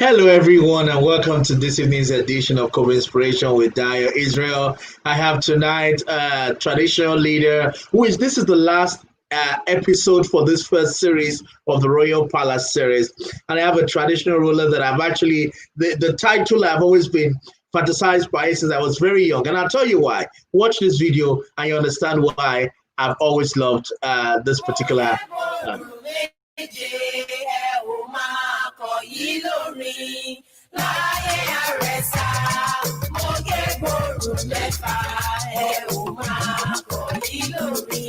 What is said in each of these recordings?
Hello, everyone, and welcome to this evening's edition of CovInspiration with Dayoisrael. I have tonight a traditional leader, this is the last episode for this first series of the Royal Palace series. And I have a traditional ruler that I've actually, the title I've always been fantasized by since I was very young. And I'll tell you why. Watch this video and you understand why I've always loved this particular. Láyé àrẹ̀sà, mo gé gbòòrò mẹ́fà, ẹ ò máa kọ̀ yí lórí.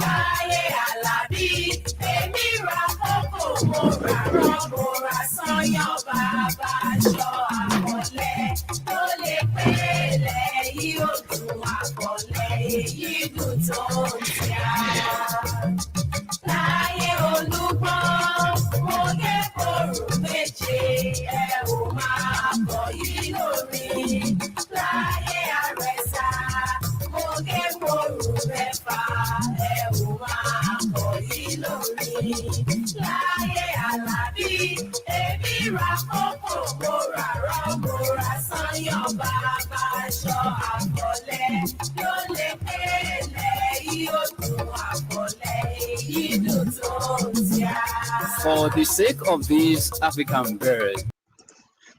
Láyé Àlàbí, èmi ra kókò, mo ra rán, mo ra sányán, bàbá aṣọ àkọlẹ̀. Tó lè pélé yí ó dùn àkọlẹ̀, èyí dùn tó ń tíá. Láyé Olúgbọ́n, mo gé gbòòrò méje, ẹ ò máa kọ̀ yí lórí. Láyé Àrẹ̀sà, mo gé gbòòrò mẹ́fà, ẹ ò máa kọ̀ yí lórí. Láyé Àlàbí, èmi ra kókò, mo ra rán, mo ra sányán, bàbá aṣọ àkọlẹ̀. Ló lè pélé yí ó dùn àkọlẹ̀, èyí dùn tó ń tíá. For the sake of these African birds.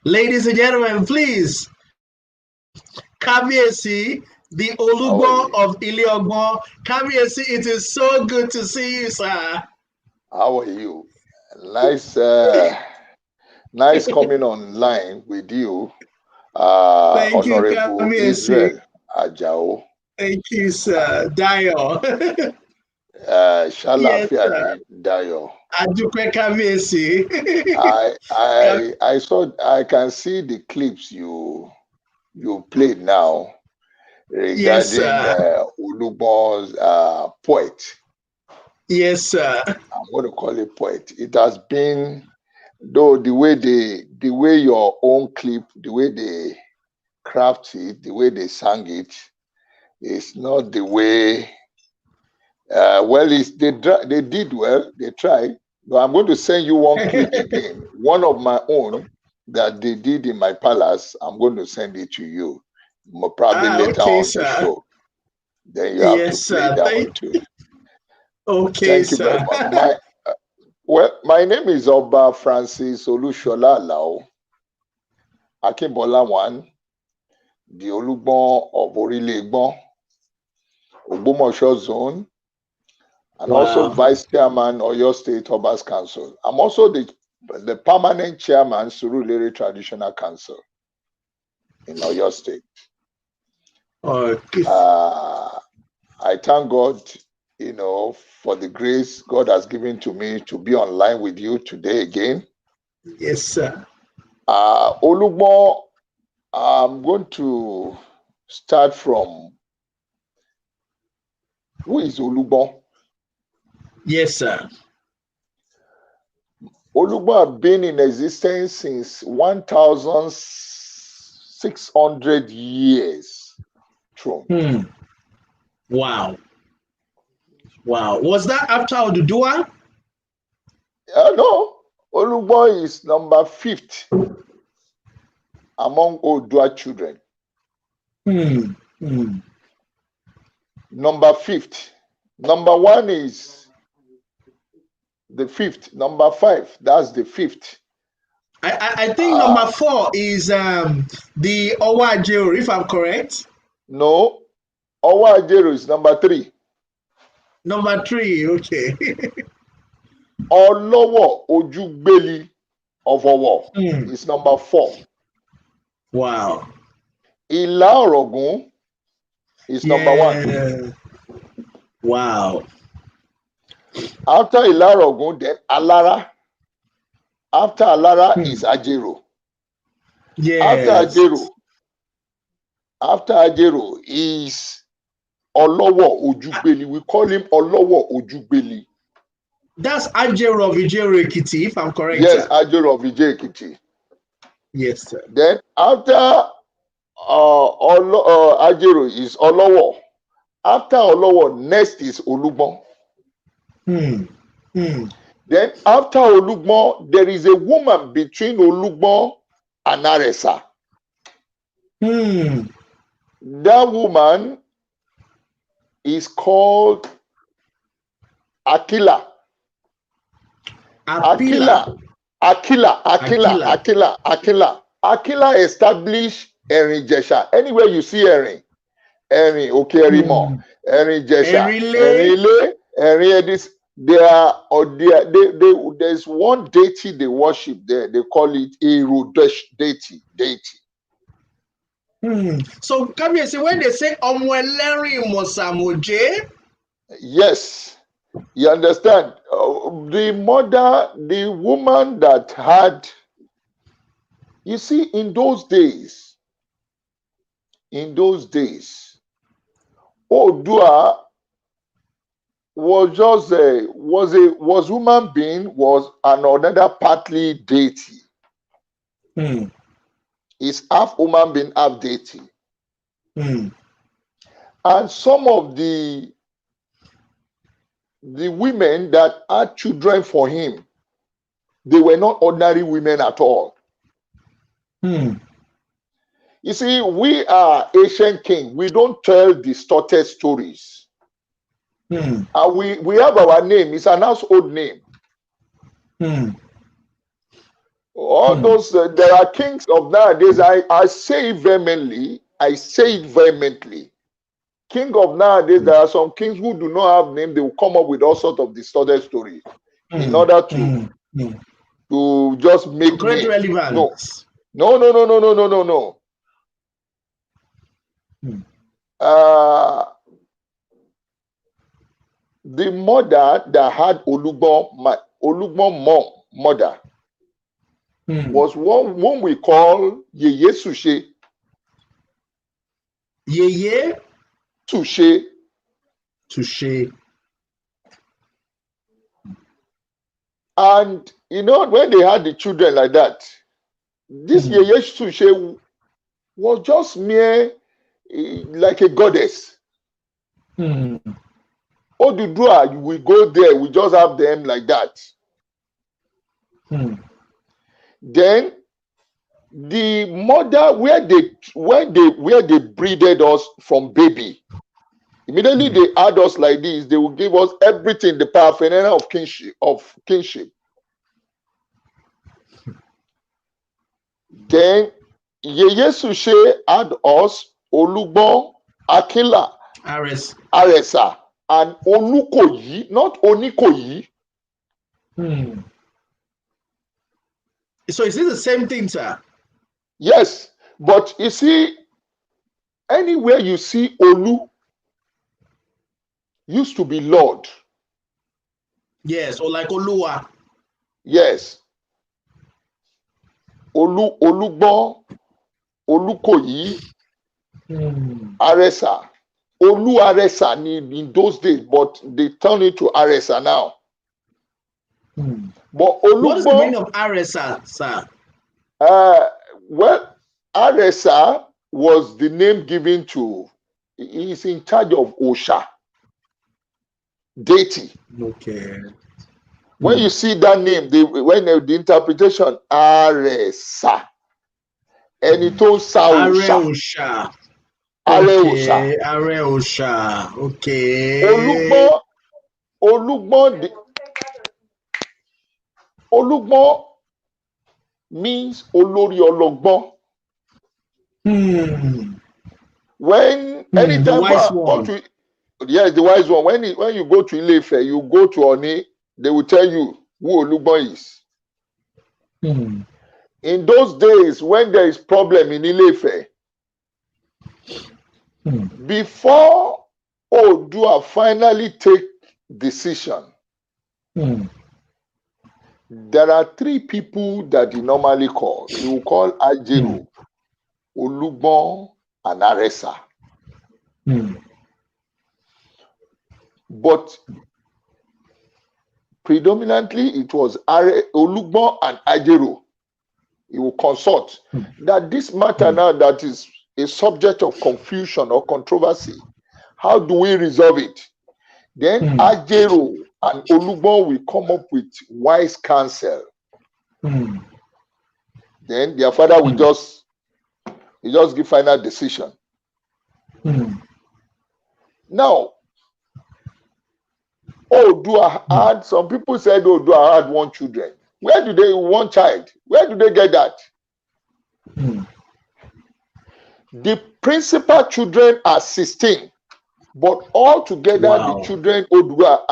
Ladies and gentlemen, please, Kabiyesi, the Olugbon of Igbon. Kabiyesi, it is so good to see you, sir. How are you? Nice coming online with you, Thank you, Honorable Kabiyesi. Israel Ajao. Thank you, sir. Dayo. Shalafia Dayo. Adúpẹ́ Kabiyesi. I can see the clips you played now regarding Olugbon's poet. Yes, sir. I'm going to call it poet. It has been, though the way your own clip, the way they craft it, the way they sang it, is not the way. They did well. They tried. But I'm going to send you one clip again. One of my own that they did in my palace. I'm going to send it to you. Probably later on the show. Then you have to play that one too. Okay, Thank you very much. My name is Oba Francis Olushola Alao Akimbola 1, the Olugbon of Orile Igbon, Ogbomoso Zone, and also Vice Chairman Oyo State Obas Council. I'm also the permanent chairman Surulere Traditional Council in Oyo State. I thank God, for the grace God has given to me to be online with you today again. Yes, sir. Olugbon, I'm going to start from who is Olugbon? Yes, sir. Olugbon have been in existence since 1,600 years. True. Wow. Was that after Oduduwa? No. Olugbon is number 5th among Odua children. Number 5th. Number 1 is the 5th. Number 5, that's the 5th. I think number 4 is the Owajero, if I'm correct. No, Owajero is number 3. Number 3, okay. Olowo Ojugbeli of Owo is number 4. Wow. Ila Orogun is number 1. Wow. After Ila Orogun, then Alara. After Alara is Ajero. Yes. After Ajero is Olowo Ojugbeli. We call him Olowo Ojugbeli. That's Ajero of Ijero Ekiti, if I'm correct. Yes, Ajero of Ijero Ekiti. Yes, sir. Then after Ajero is Olowo. After Olowo, next is Olugbon. Then after Olugbon, there is a woman between Olugbon and Aresa. That woman is called Akila. Akila established Erin Jesha. Anywhere you see Erin Okerimo, Erin Jesha, Erin Ile, Erin Edis, there's one deity they worship there. They call it Erodesh deity. So come here, see when they say Omweleri Mosamoje. Yes. You understand? The woman that had, you see, in those days, Odua was just was human being, was another partly deity. It's half human being, half deity. And some of the women that had children for him, they were not ordinary women at all. You see, we are ancient king. We don't tell distorted stories. And we have our name. It's an household name. All those, there are kings of nowadays. I say it vehemently. King of nowadays, there are some kings who do not have name. They will come up with all sorts of distorted stories in order to just make great relevance. No. The mother that had Olugbon mother was one we call Yeye Sushe. Yeye Sushe. And you know, when they had the children like that, this Yeye Sushe was just mere like a goddess. Odudua, we go there, we just have them like that. Then the mother, where they breeded us from baby, immediately they add us like this, they will give us everything, the paraphernalia of kinship. Then Yeye Sushe had us Olugbon, Akila, Aresa, and Olukoyi, not Onikoyi. So is it the same thing, sir? Yes, but you see, anywhere you see Olu used to be Lord. Yes, or like Olua. Yes. Olugbon, Olukoyi, Aresa. Olu Aresa in those days, but they turn it to Aresa now. But Olugbon, what is the meaning of Aresa, sir? Well, Aresa was the name given to, he's in charge of Osha, deity. Okay. When you see that name, the interpretation, Aresa, and it told Saosha. Areosha. Okay. Olugbon means Olori Ologbon. When anytime the wise one. The wise one. When you go to Ile-Ife, you go to Oni, they will tell you who Olugbon is. In those days, when there is problem in Ile-Ife, before Odua finally take decision, there are three people that he normally call. He will call Ajero, Olugbon, and Aresa. But predominantly it was Olugbon and Ajero. He will consult that this matter now that is a subject of confusion or controversy, how do we resolve it? Then Ajero and Olugbon will come up with wise counsel. Hmm. Then their father will just give final decision. Hmm. Now, Odua had, some people said Odua had one children. Where do they, one child? Where do they get that? Hmm. The principal children are 16, but altogether the Wow. children Odua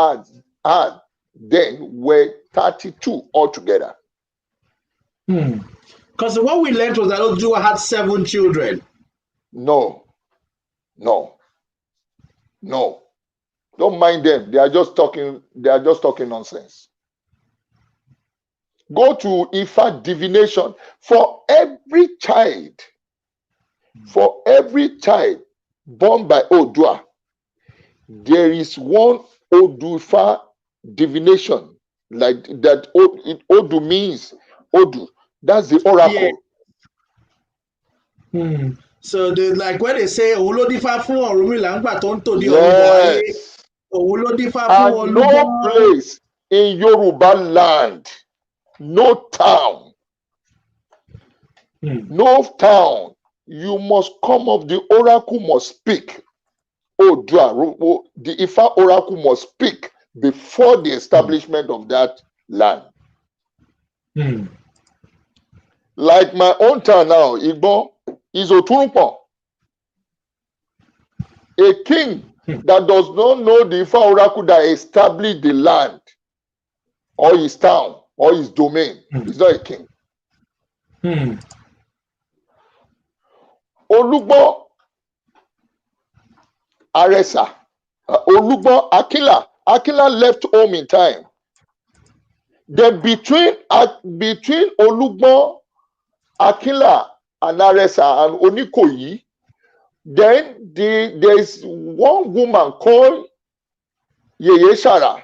had then were 32 altogether. Because what we learned was that Odua had 7 children. No. Don't mind them. They are just talking nonsense. Go to Ifa divination. For every child born by Odua, there is one Odufa divination. Like that, Odu means Odu. That's the oracle. Yeah. So like when they say Olodifa fún Ọ̀rúnmìlà ńgbà tó ń tò ní ọ̀run bọ̀ wáyé, Yes. Olodifa fún And no Olúgbọ́n. place in Yoruba land, no town, you must come up, the oracle must speak. Odua, the Ifa oracle must speak before the establishment of that land. Like my own town now, Igbon is Oturunpo. A king that does not know the Ifa oracle that established the land or his town or his domain is not a king. Olugbon Aresa, Olugbon Akila left home in time. Then between Olugbon, Akila, and Aresa and Onikoyi, then there is one woman called Yeye Shara.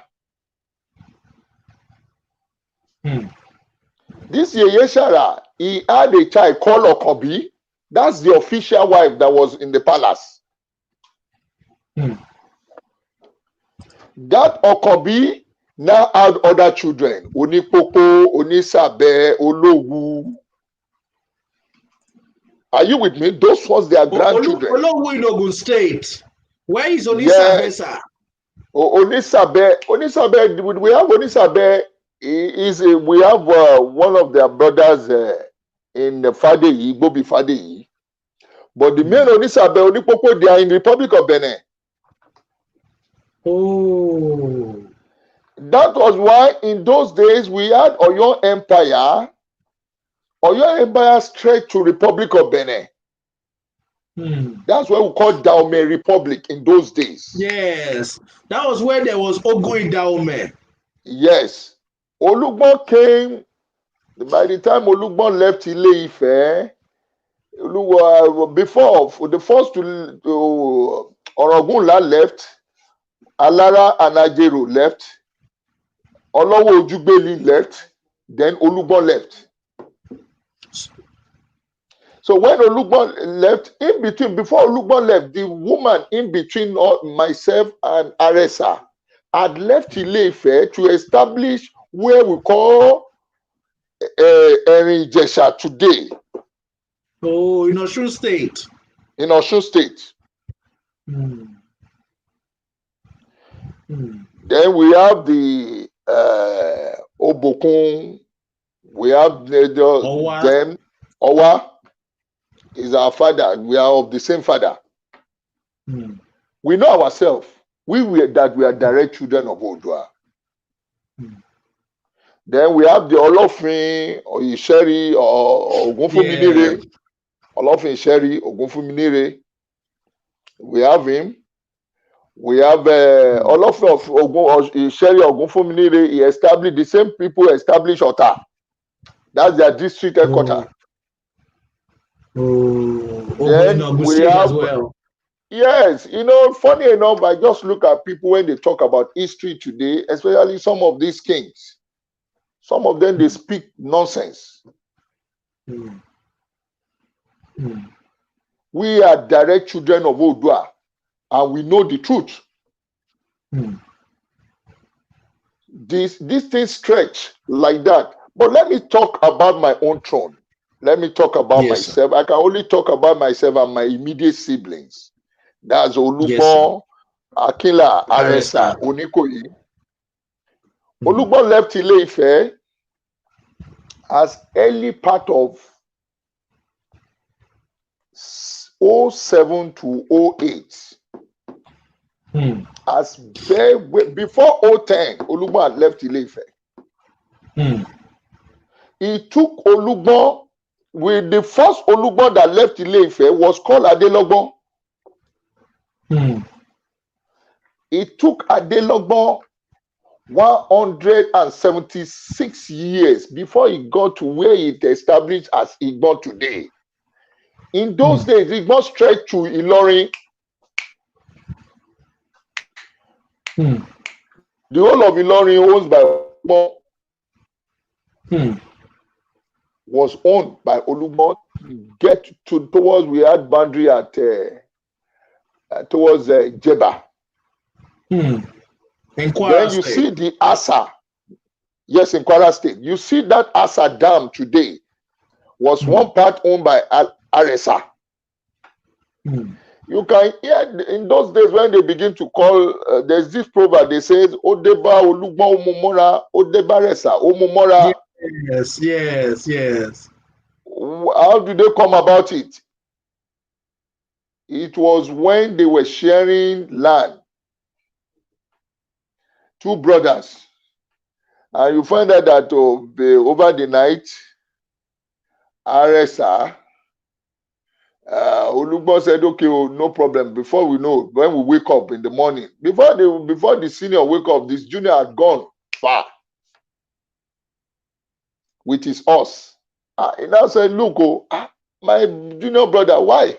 This Yeye Shara, he had a child called Okobi. That's the official wife that was in the palace. That Okobi now had other children. Onipoko, Onisabe, Olowu. Are you with me? Those was their grandchildren. Olowu in Ogun State. Where is Onisabe, sir? Onisabe, we have Onisabe. We have one of their brothers in Fadeyi, Bobi Fadeyi. But the main Onisabe, Onipoko, they are in the Republic of Benin. Oh. That was why in those days we had Oyo Empire. Oyo Empire straight to Republic of Benin. That's what we call Dahomey Republic in those days. Yes. That was where there was Ogun in Dahomey. Yes. Olugbon came, by the time Olugbon left Ile-Ife, before, for the first Orogunla left, Alara and Ajero left, Olowo Ojugbeli left, then Olugbon left. So when Olugbon left, in between, before Olugbon left, the woman in between myself and Aresa had left Ile-Ife to establish where we call Erin-Ijesha today. Oh, in Osun State. In Osun State. Then we have the Obokun, we have them, Owa is our father. We are of the same father. We know ourselves. We are direct children of Odua. Then we have the Olofin or Isheri or Ogunfuminire. Olofin Isheri, Ogunfuminire. We have him. We have Olofin of Isheri Ogunfuminire. He established, the same people established Ota. That's their district headquarters. Then we have as well. Yes, funny enough, I just look at people when they talk about history today, especially some of these kings. Some of them, they speak nonsense. We are direct children of Odua, and we know the truth. This thing stretch like that. But let me talk about my own throne. Let me talk about Yes, sir. myself. I can only talk about myself and my immediate siblings. That's Yes, sir. Olugbon, Akila, Aresa, Arresta. Onikoyi. Olugbon left Ile-Ife as early part of 07 to 08. As before 010, Olugbon had left Ile-Ife. He took Olugbon. With the first Olugbon that left Ile-Ife was called Adelogbon. It took Adelogbon 176 years before he got to where it established as Igbon today. In those days, Igbon stretched to Ilorin. The whole of Ilorin owned by Olugbon was owned by Olugbon. Get to towards we had boundary at towards Jeba. In Kwara Then you State. see the Asa. Yes, in Kwara State. You see that Asa Dam today was one part owned by Aresa. You can hear in those days when they begin to call, there's this proverb, they say, Odeba Olugbon Omomora, Odeba Resa Omomora. Yes, yes, yes. How do they come about it? It was when they were sharing land. Two brothers. And you find out that over the night, Aresa, Olugbon said, okay, no problem. Before we know, when we wake up in the morning, before the senior wake up, this junior had gone far with his horse. He now said, look, my junior brother, why?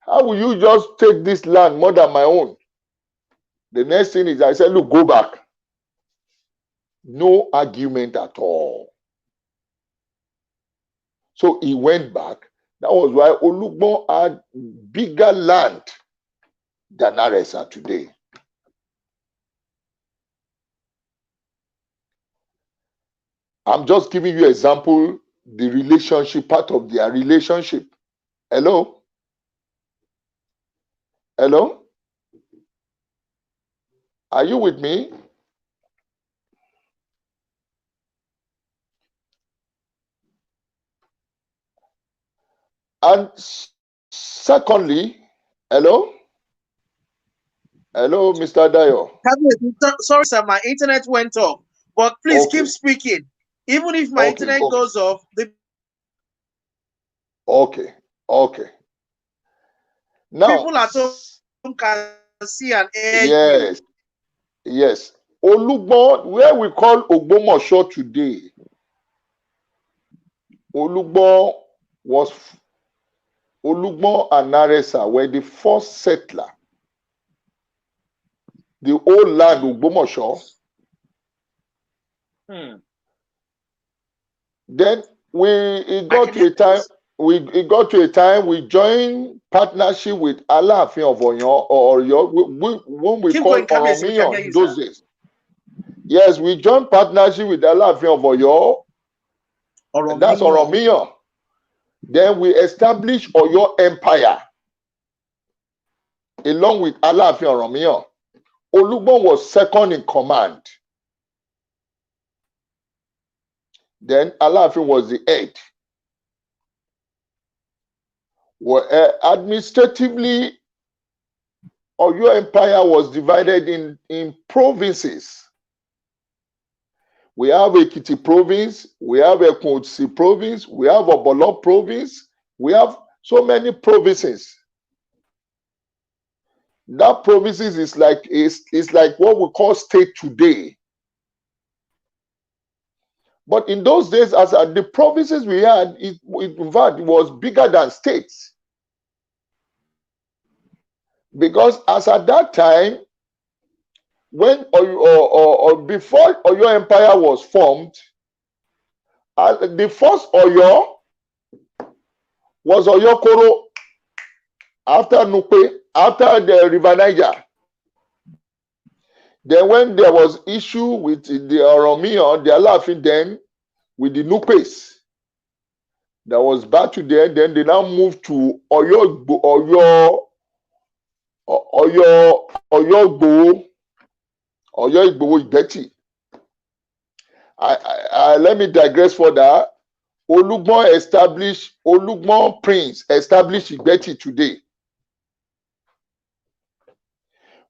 How will you just take this land more than my own? The next thing is, I said, look, go back. No argument at all. So he went back. That was why Olugbon had bigger land than Aresa today. I'm just giving you example, the relationship, part of their relationship. Hello? Hello? Are you with me? And secondly, hello? Hello, Mr. Dayo. Sorry, sir, my internet went off. But please Okay. keep speaking. Even if my internet goes off, Okay. Now, people at home can see and hear you. yes. Yes. Olugbon, where we call Ogbomoso today, Olugbon and Aresa were the first settler. The old land Ogbomoso. Then it got to a time we joined partnership with Alaafin of Oyo, when we call Oromiyan those days. Yes, we joined partnership with Alaafin of Oyo. That's Oromiyan. Then we established Oyo Empire along with Alaafin Oromiyan. Olugbon was second in command. Then Alaafin was the head. Well, administratively, Oyo Empire was divided in provinces. We have Ekiti province, we have Ekiti province, we have Obolo province, we have so many provinces. That provinces is like what we call state today. But in those days, as the provinces we had, in fact, it was bigger than states. Because as at that time, when or before Oyo Empire was formed, the first Oyo was Oyo Koro, after Nupe, after the River Niger. Then when there was issue with the Oromiyan, the Alaafin then with the Nupes, there was battle there. Then they now moved to Oyo Igboho Igbeti. Let me digress further. Olugbon Prince established Igbeti today.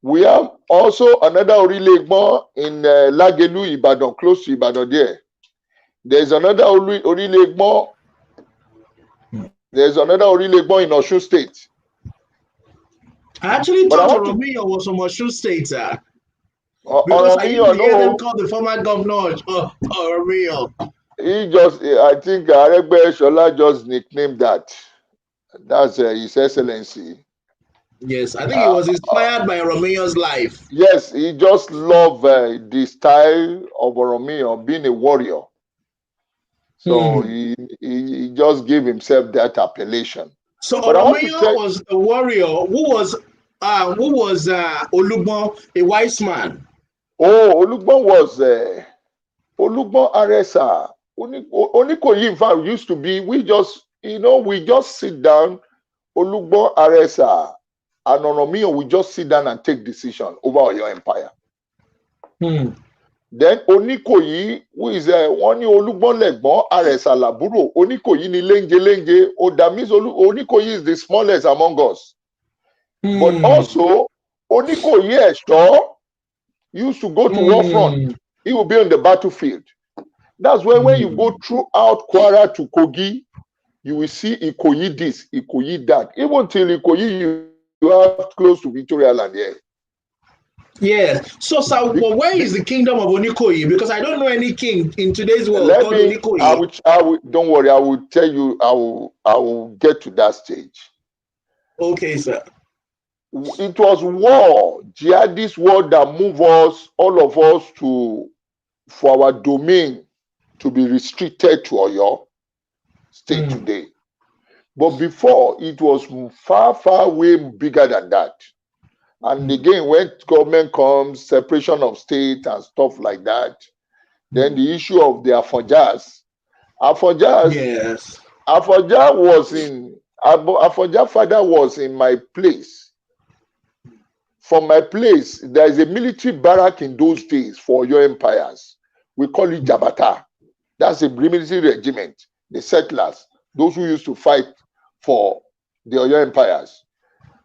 We have also another Igbon in Lagelu, Ibadan, close to Ibadan there. There's another Igbon. There's another Igbon in Osun State. I actually thought Oromiyan was from Osun State, sir. Because I used to hear them call the former governor Oromiyan. I think Aregbe just nicknamed that. That's His Excellency. Yes, I think he was inspired by Oromiyan's life. Yes, he just loved the style of Oromiyan, being a warrior. So he just gave himself that appellation. So Oromiyan was a warrior. Who was Olugbon, a wise man? Oh, Olugbon was Olugbon Aresa. Onikoyi, in fact, used to be, we just sit down, Olugbon Aresa and Oromiyan, we just sit down and take decision over your empire. Then Onikoyi, who is one Olugbon Legbon Aresa Laburo, Onikoyi ni Lenje. Oh, that means Onikoyi is the smallest among us. But also, Onikoyi Esho used to go to war front. He will be on the battlefield. That's why when you go throughout Kwara to Kogi, you will see Ikoyi this, Ikoyi that. Even till Ikoyi, you have close to Victoria Land here. Yes. So where is the kingdom of Onikoyi? Because I don't know any king in today's world called Onikoyi. Don't worry, I will tell you, I will get to that stage. Okay, sir. It was war, jihadist war, that moved us, all of us, for our domain to be restricted to Oyo State today. But before, it was far, far way bigger than that. And again, when government comes, separation of state and stuff like that, then the issue of the Afonjas. Yes. Afonja father was in my place. From my place, there is a military barrack in those days for your empires. We call it Jabata. That's a military regiment, the settlers, those who used to fight for the Oyo empires.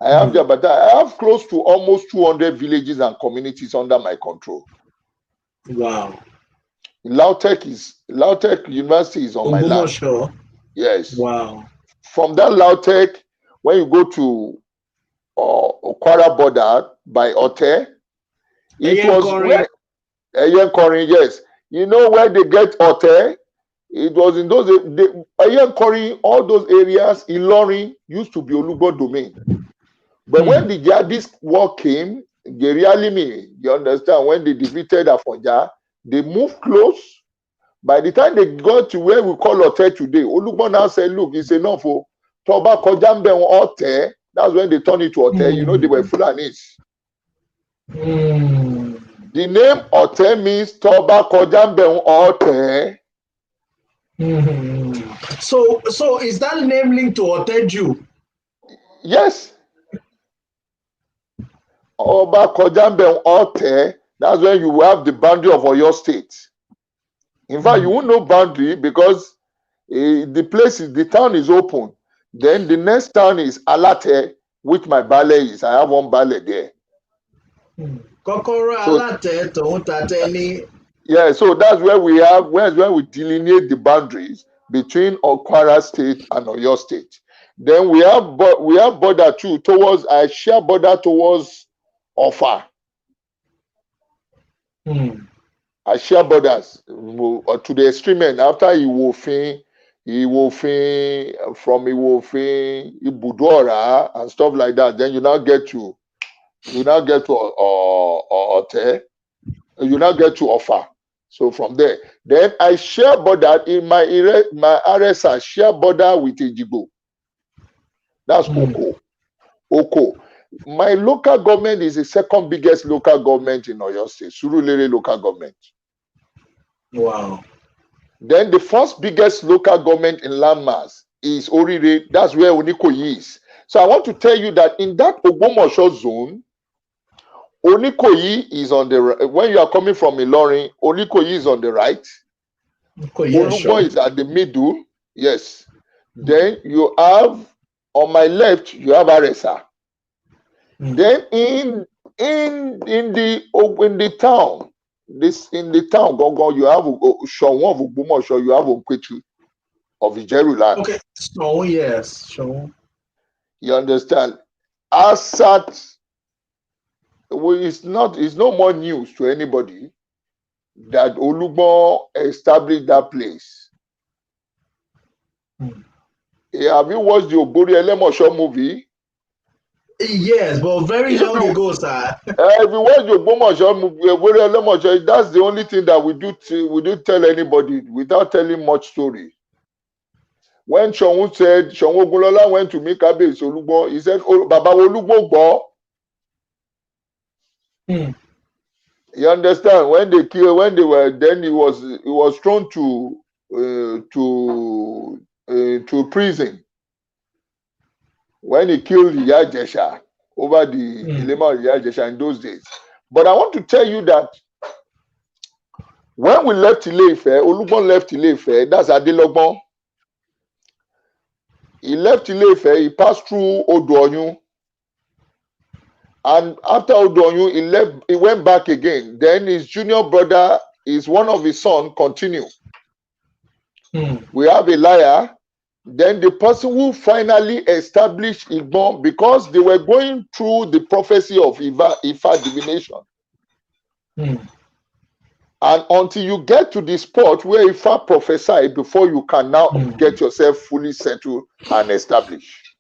I have Jabata. I have close to almost 200 villages and communities under my control. Wow. Lautech University is on my land. Sure. Yes. Wow. From that Lautech, when you go to Kwara border by Ote, it was where Eyenkori, yes. You know where they get Ote? It was in those Eyenkori, all those areas, Ilorin used to be Olugbon domain. But when the jihadist war came, Gerialimi, you understand, when they defeated Afonja, they moved close. By the time they got to where we call Ote today, Olugbon now said, look, it's enough for Toba Kojambe Ote. That's when they turned it to Ote. You know, they were Fulanis. The name Ote means Toba Kojambe Ote. So is that name linked to Oteju? Yes. Oba Kojambe Ote, that's when you have the boundary of Oyo State. In fact, you won't know boundary because the town is open. Then the next town is Alate, which my ballet is. I have one ballet there. Yeah, so that's where we delineate the boundaries between Kwara State and Oyo State. Then we have border too towards I share border towards Ofa. I share borders to the extreme end. After Iwofin from Iwofin, Ibudora and stuff like that. Then you now get to Ote. You now get to Ofa. So from there, then I share border in my RSA share border with Ejigbo. That's Oko. My local government is the second biggest local government in Oyo State, Surulere local government. Wow. Then the first biggest local government in landmass is Orire. That's where Onikoyi is. So I want to tell you that in that Ogbomoso zone, Onikoyi is on the right. When you are coming from Ilorin, Onikoyi is on the right. Olugbon is at the middle. Yes. Then you have on my left, you have Aresa. Then in the town, Gongon, you have Shawon of Ogbomoso, you have Okwetu of Ijeruland. Okay, so yes, so you understand. Asat, it's no more news to anybody that Olugbon established that place. Have you watched the Ogbori Elemosho movie? Yes, but very long ago, sir. If you watch the Ogbomosho movie, Ogbori Elemosho, that's the only thing that we do tell anybody without telling much story. When Shonwu said, Shonwu Ogunlola went to meet Kabiyesi Olugbon, he said, oh, Baba Olugbon Gbo. You understand? When they were, then he was thrown to prison. When he killed Iya Ijesha over the dilemma of Iya Ijesha in those days. But I want to tell you that when we left Ile-Ife, Olugbon left Ile-Ife, that's Adelogbon. He left Ile-Ife, he passed through Odo-Oyun. And after Odo-Oyun, he went back again. Then his junior brother, one of his sons, continued. We have a liar. Then the person who finally established Igbon, because they were going through the prophecy of Ifa divination. And until you get to the spot where Ifa prophesied, before you can now get yourself fully settled and established.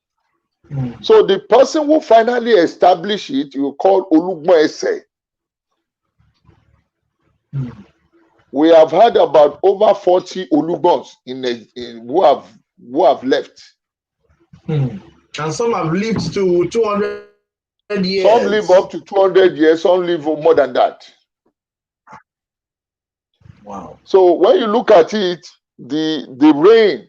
So the person who finally established it, you call Olugbon Ese. We have had about over 40 Olugbons who have left. And some have lived to 200 years. Some live up to 200 years, some live more than that. Wow. So when you look at it, the reign,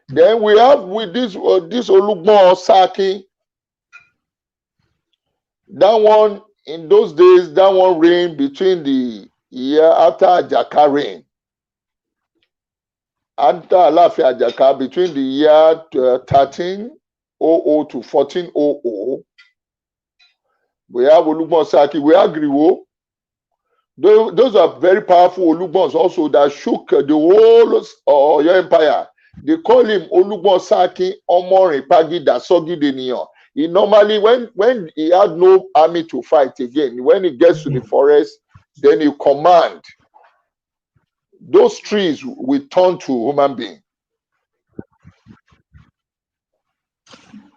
then we have with this Olugbon Saki, that one, in those days, that one reigned between the year after Ajaka reign. After Alaafin Ajaka, between the year 1300 to 1400, we have Olugbon Saki, we have Griwo. Those are very powerful Olugbons also that shook the whole Oyo Empire. They call him Olugbon Saki Omorin Pagi Dasogi Deniyan. He normally, when he had no army to fight again, when he gets to the forest, then he command. Those trees will turn to human being.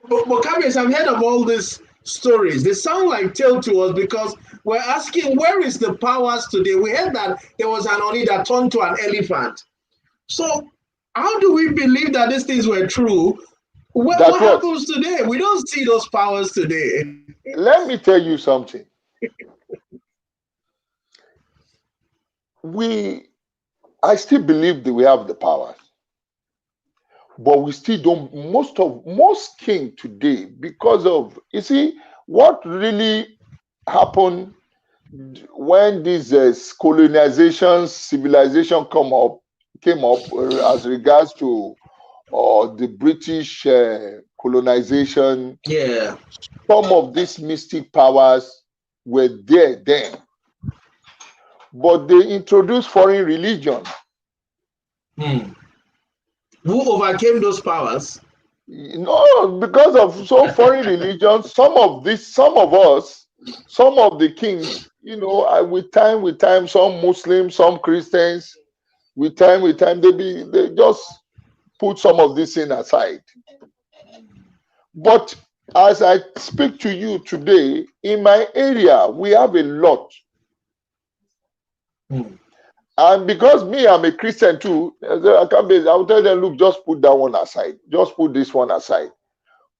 But Kabiyesi, I've heard of all these stories. They sound like tale to us because we're asking, where is the powers today? We heard that there was an Oni that turned to an elephant. So how do we believe that these things were true? What happens today? We don't see those powers today. Let me tell you something. I still believe that we have the powers, but we still don't. Most kings today, because of, you see, what really happened when this colonization, civilization came up as regards to the British colonization. Yeah, some of these mystic powers were there then. But they introduced foreign religion. Who overcame those powers? No, because of foreign religion, some of us, some of the kings, with time, some Muslims, some Christians, with time, they just put some of this in aside. But as I speak to you today, in my area, we have a lot. And because me, I'm a Christian too, I will tell them, look, just put that one aside. Just put this one aside.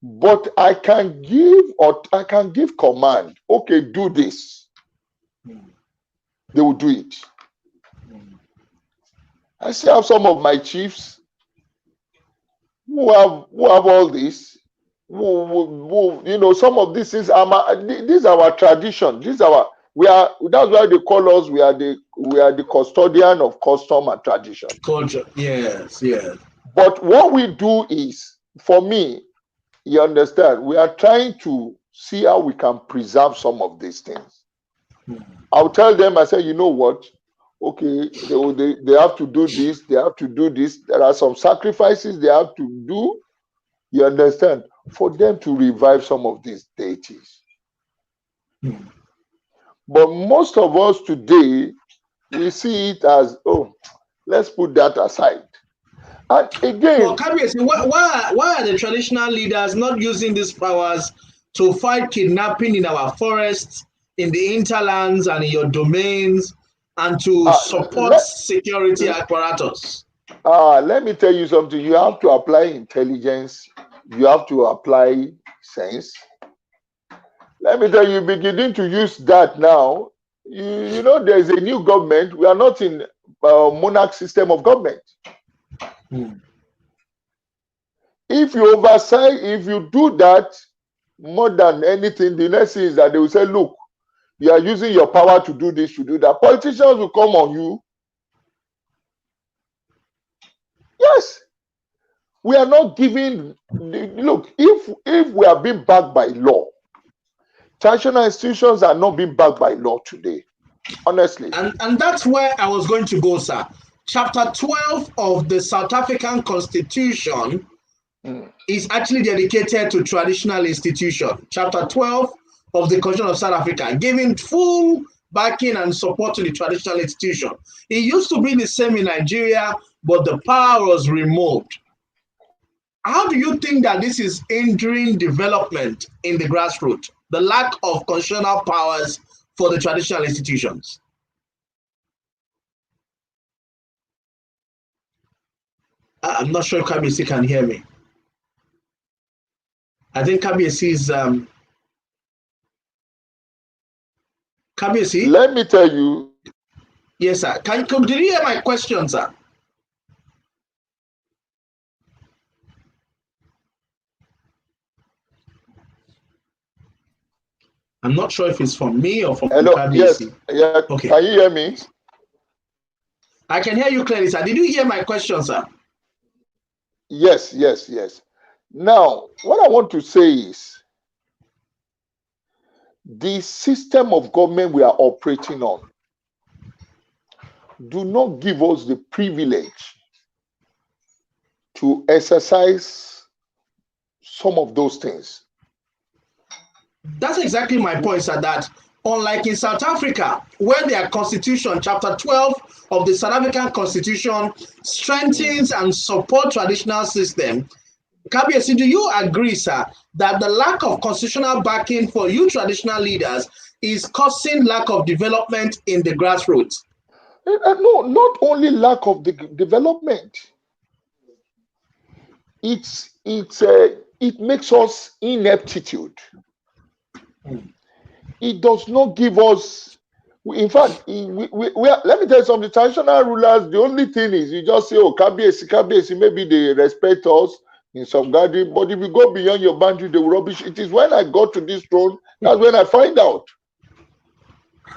But I can give command. Okay, do this. They will do it. I still have some of my chiefs who have all this. Some of these things these are our tradition. That's why they call us, we are the custodian of custom and tradition. Culture. Yes, yes. But what we do is, for me, you understand, we are trying to see how we can preserve some of these things. I'll tell them, I say, you know what? Okay, they have to do this, they have to do this. There are some sacrifices they have to do, you understand, for them to revive some of these deities. But most of us today, we see it as, oh, let's put that aside. And again, well, why are the traditional leaders not using these powers to fight kidnapping in our forests, in the hinterlands, and in your domains, and to support security apparatus? Let me tell you something. You have to apply intelligence. You have to apply sense. Let me tell you, beginning to use that now. You know, there's a new government. We are not in a monarch system of government. If you do that more than anything, the next thing is that they will say, look, you are using your power to do this, to do that. Politicians will come on you. Yes. We are not giving, look, if we are being backed by law, traditional institutions are not being backed by law today, honestly. And that's where I was going to go, sir. Chapter 12 of the South African Constitution is actually dedicated to traditional institution. Chapter 12 of the Constitution of South Africa, giving full backing and support to the traditional institution. It used to be the same in Nigeria, but the power was removed. How do you think that this is hindering development in the grassroots? The lack of constitutional powers for the traditional institutions? I'm not sure if KBC can hear me. I think KBC is KBC. Let me tell you. Yes, sir. Did you hear my question, sir? I'm not sure if it's from me or from KBC. Yes. Yeah. Okay. Can you hear me? I can hear you clearly, sir. Did you hear my question, sir? Yes. Now, what I want to say is, the system of government we are operating on do not give us the privilege to exercise some of those things. That's exactly my point, sir, that unlike in South Africa, where their constitution, chapter 12 of the South African Constitution, strengthens and supports traditional system, KBC, do you agree, sir, that the lack of constitutional backing for you traditional leaders is causing lack of development in the grassroots? No, not only lack of the development. It makes us ineptitude. It does not give us. In fact, let me tell you something. Traditional rulers, the only thing is you just say, "Oh, KBC, maybe they respect us in some gathering." But if you go beyond your boundary, they will rubbish. It is when I got to this throne that's when I find out.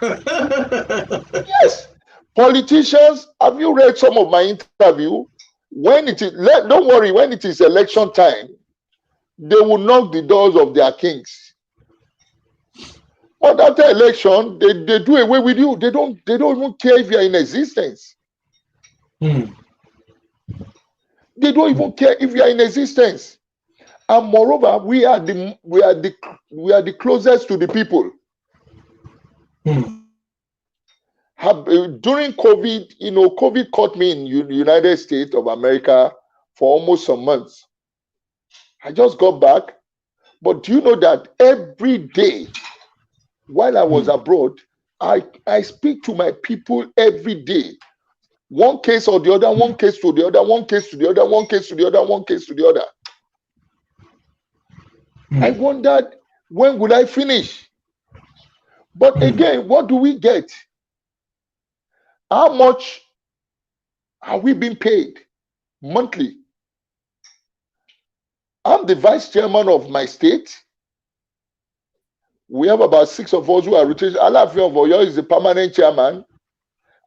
Yes. Politicians, have you read some of my interview? When it is, don't worry, when it is election time, they will knock the doors of their kings. But after election, they do away with you. They don't even care if you are in existence. They don't even care if you are in existence. And moreover, we are the closest to the people. During COVID, COVID caught me in the United States of America for almost some months. I just got back. But do you know that every day while I was abroad, I speak to my people every day. One case or the other, one case to the other, one case to the other, one case to the other, one case to the other. I wondered, when will I finish? But again, what do we get? How much are we being paid monthly? I'm the vice chairman of my state. We have about 6 of us who are rotating. Alaafin of Oyo is the permanent chairman.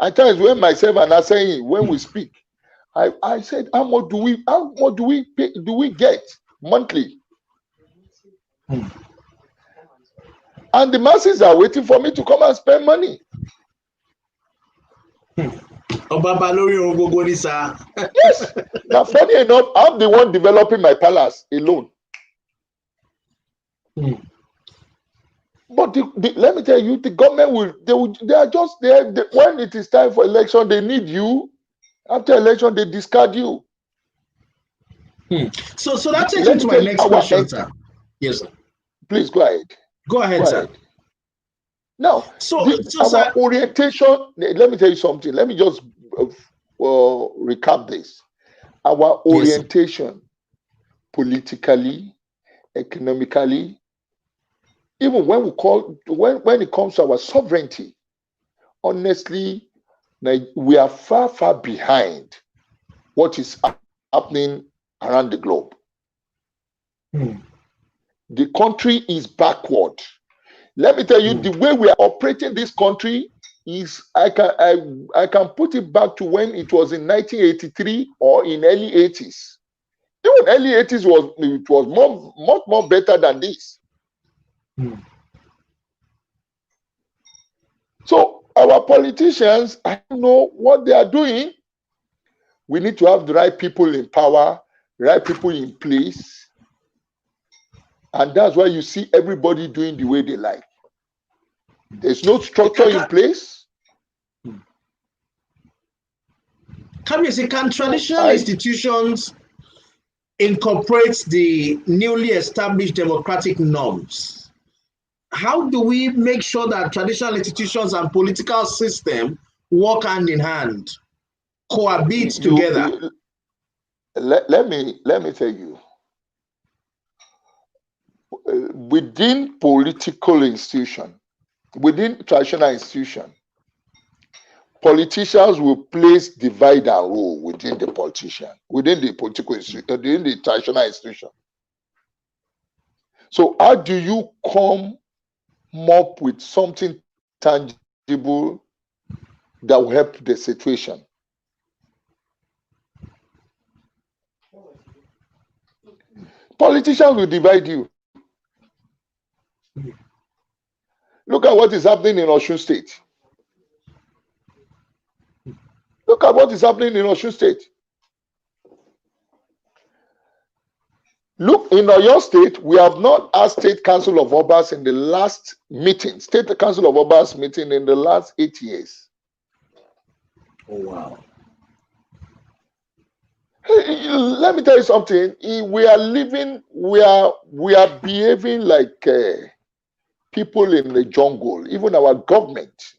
At times when myself and Asayin, when we speak, I said, how much do we pay, do we get monthly? And the masses are waiting for me to come and spend money. Yes. Now, funny enough, I'm the one developing my palace alone. But let me tell you, the government they are just there. When it is time for election, they need you. After election, they discard you. So that takes me to my next question, sir. Yes, sir. Please go ahead. Go ahead, sir. Now, our orientation, let me tell you something. Let me just recap this. Our orientation, politically, economically, even when it comes to our sovereignty, honestly, we are far, far behind what is happening around the globe. The country is backward. Let me tell you, the way we are operating this country is, I can put it back to when it was in 1983 or in early 80s. Even early 80s was much more better than this. So our politicians, I don't know what they are doing. We need to have the right people in power, right people in place. And that's why you see everybody doing the way they like. There's no structure in place. Can traditional institutions incorporate the newly established democratic norms? How do we make sure that traditional institutions and political system work hand in hand, cohabit together? Let me tell you. Within political institution, within traditional institution, politicians will place divide and rule within the politician, within the political institution, within the traditional institution. So how do you come up with something tangible that will help the situation? Politicians will divide you. Look at what is happening in Osun State. Look at what is happening in Osun State. Look, in Oyo State, we have not had State Council of Obas in the last meeting, State Council of Obas meeting in the last 8 years. Oh, wow. Let me tell you something. We are behaving like people in the jungle, even our government.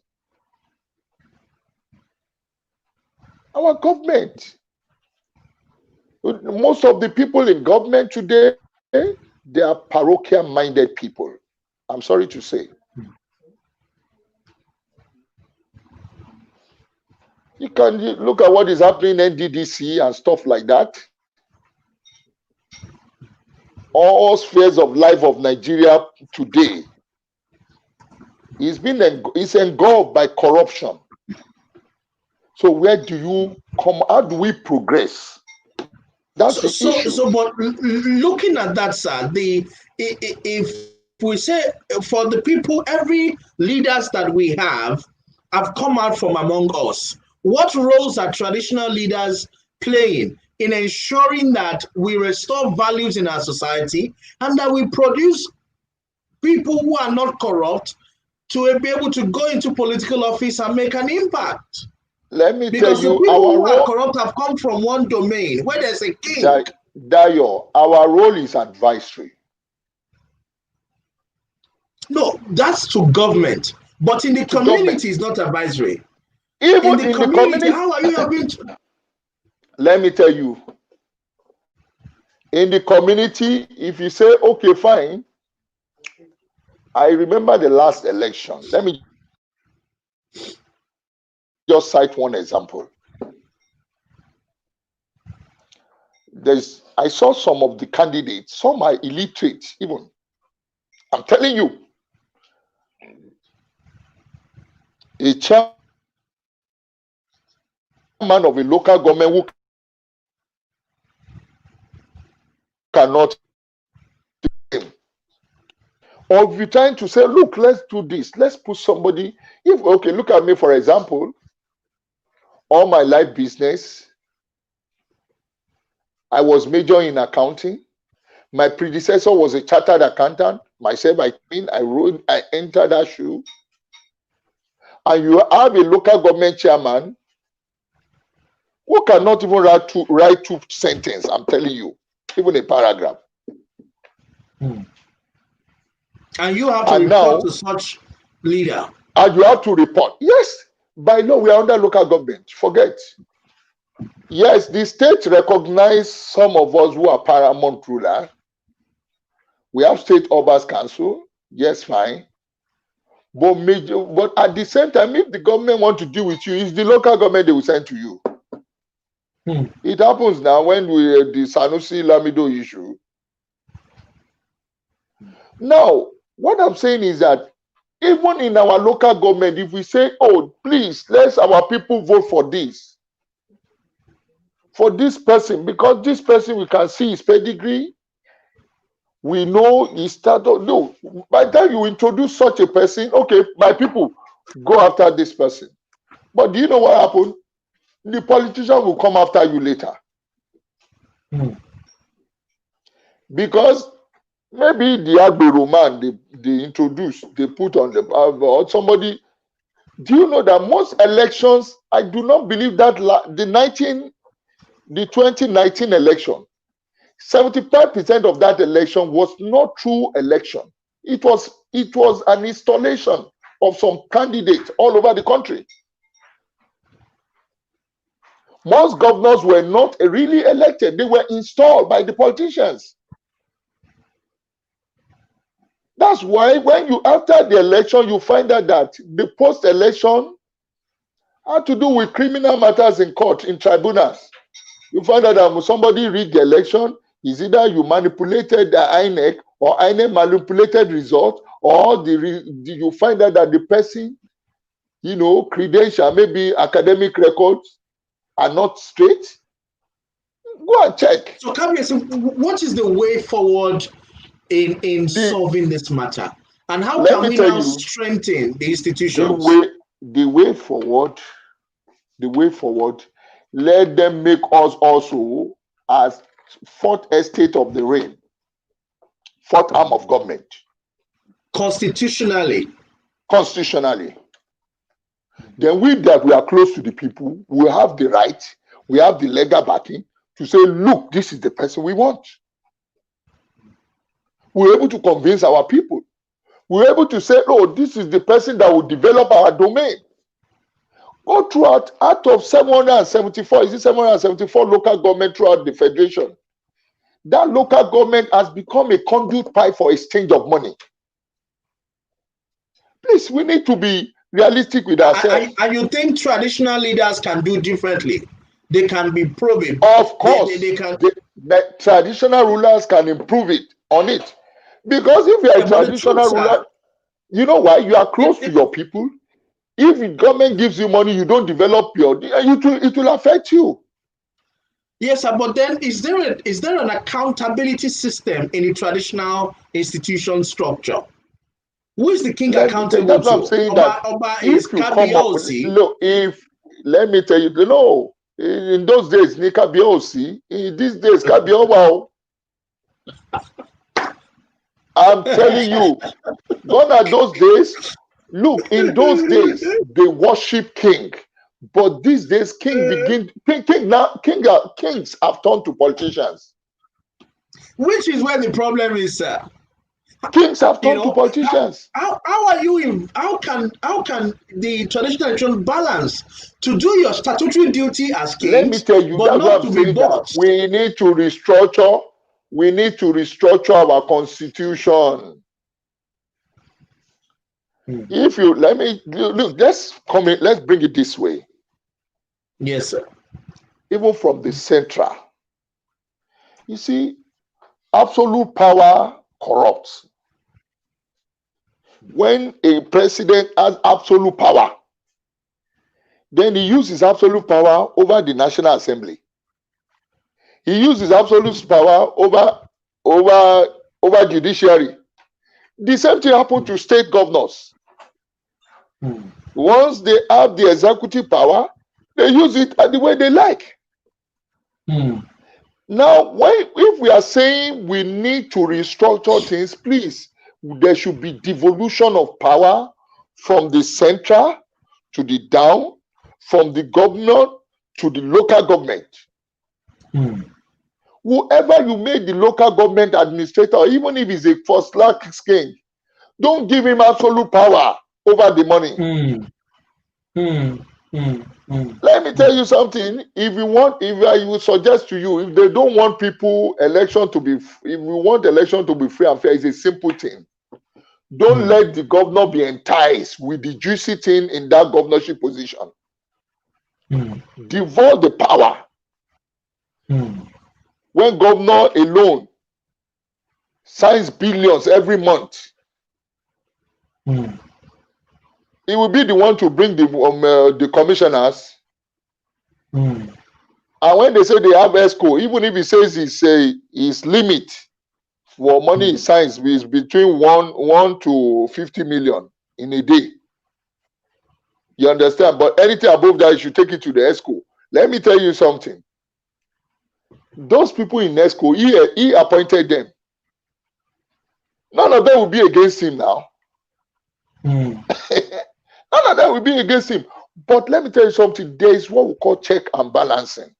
Our government. Most of the people in government today, they are parochial-minded people. I'm sorry to say. You can look at what is happening in NDDC and stuff like that. All spheres of life of Nigeria today is engulfed by corruption. So where do you come? How do we progress? That's the issue. But looking at that, sir, if we say for the people, every leaders that we have come out from among us. What roles are traditional leaders playing in ensuring that we restore values in our society and that we produce people who are not corrupt to be able to go into political office and make an impact? Let me tell you, because the people who are corrupt have come from one domain where there's a king. Dayo, our role is advisory. No, that's to government, but in the community is not advisory. Even in the community, how are you helping? Let me tell you, In the community, if you say, okay, fine, I remember the last election. Let me just cite one example. I saw some of the candidates, some are illiterate even. I'm telling you, a chairman of a local government who cannot, or if you're trying to say, look, let's do this, let's put somebody, okay, look at me, for example, all my life business, I was majoring in accounting. My predecessor was a chartered accountant. Myself, I entered that shoe. And you have a local government chairman who cannot even write two sentences, I'm telling you, even a paragraph. And you have to report to such leader. And you have to report. Yes, by law, we are under local government. Forget. Yes, the state recognize some of us who are paramount ruler. We have state Obas Council. Yes, fine. But at the same time, if the government want to deal with you, it's the local government they will send to you. It happens now when the Sanusi Lamido issue. Now, what I'm saying is that even in our local government, if we say, oh, please, let our people vote for this person, because this person, we can see his pedigree, we know he started. No, by the time you introduce such a person, okay, my people, go after this person. But do you know what happened? The politician will come after you later. Because maybe the Agbero man they introduced, they put on the or somebody. Do you know that most elections, I do not believe that the 2019 election, 75% of that election was not true election. It was an installation of some candidates all over the country. Most governors were not really elected. They were installed by the politicians. That's why when after the election, you find out that the post-election had to do with criminal matters in court, in tribunals. You find out that somebody rigged the election, is either you manipulated the INEC or INEC manipulated result, or you find out that the person, credential, maybe academic records are not straight. Go and check. So, what is the way forward in solving this matter? And how can we now strengthen the institutions? The way forward, let them make us also as fourth estate of the realm, fourth arm of government. Constitutionally. Then we are close to the people, we have the right, we have the legal backing to say, look, this is the person we want. We're able to convince our people. We're able to say, oh, this is the person that will develop our domain. Go throughout, out of 774, is it 774 local government throughout the federation? That local government has become a conduit pipe for exchange of money. Please, we need to be realistic with ourselves. And you think traditional leaders can do differently? They can be probing. Of course, the traditional rulers can improve on it. Because if you're a traditional ruler, you know why? You are close to your people. If the government gives you money, you don't develop it will affect you. Yes, sir, but then is there an accountability system in the traditional institution structure? Who is the king accountable to? That's what I'm saying. Oba is Kabiosi. Look, let me tell you, in those days, Kabiosi, in these days, Kabiowa. I'm telling you, gone are those days. Look, in those days, they worship king. But these days, kings have turned to politicians. Which is where the problem is, sir. Kings have turned to politicians. How can the traditional election balance to do your statutory duty as kings? Let me tell you, that's what I'm saying. We need to restructure. we need to restructure our constitution. If you let me look, let's bring it this way. Yes, sir. Even from the central, you see, absolute power corrupts. When a president has absolute power, then he uses absolute power over the National Assembly. He uses absolute power over judiciary. The same thing happened to state governors. Once they have the executive power, they use it the way they like. Now, if we are saying we need to restructure things, please, there should be devolution of power from the central to the down, from the governor to the local government. Whoever you make the local government administrator, even if he's a first-class king, don't give him absolute power over the money. Let me tell you something. If I would suggest to you, if they don't want election to be free and fair, it's a simple thing. Don't let the governor be enticed with the juicy thing in that governorship position. Devolve the power. When governor alone signs billions every month, he will be the one to bring the commissioners. And when they say they have ESCO, even if he says his limit for money he signs is between 1 to 50 million in a day. You understand? But anything above that, you should take it to the ESCO. Let me tell you something. Those people in ESCO, he appointed them. None of them will be against him now. None of them will be against him. But let me tell you something. There is what we call check and balancing.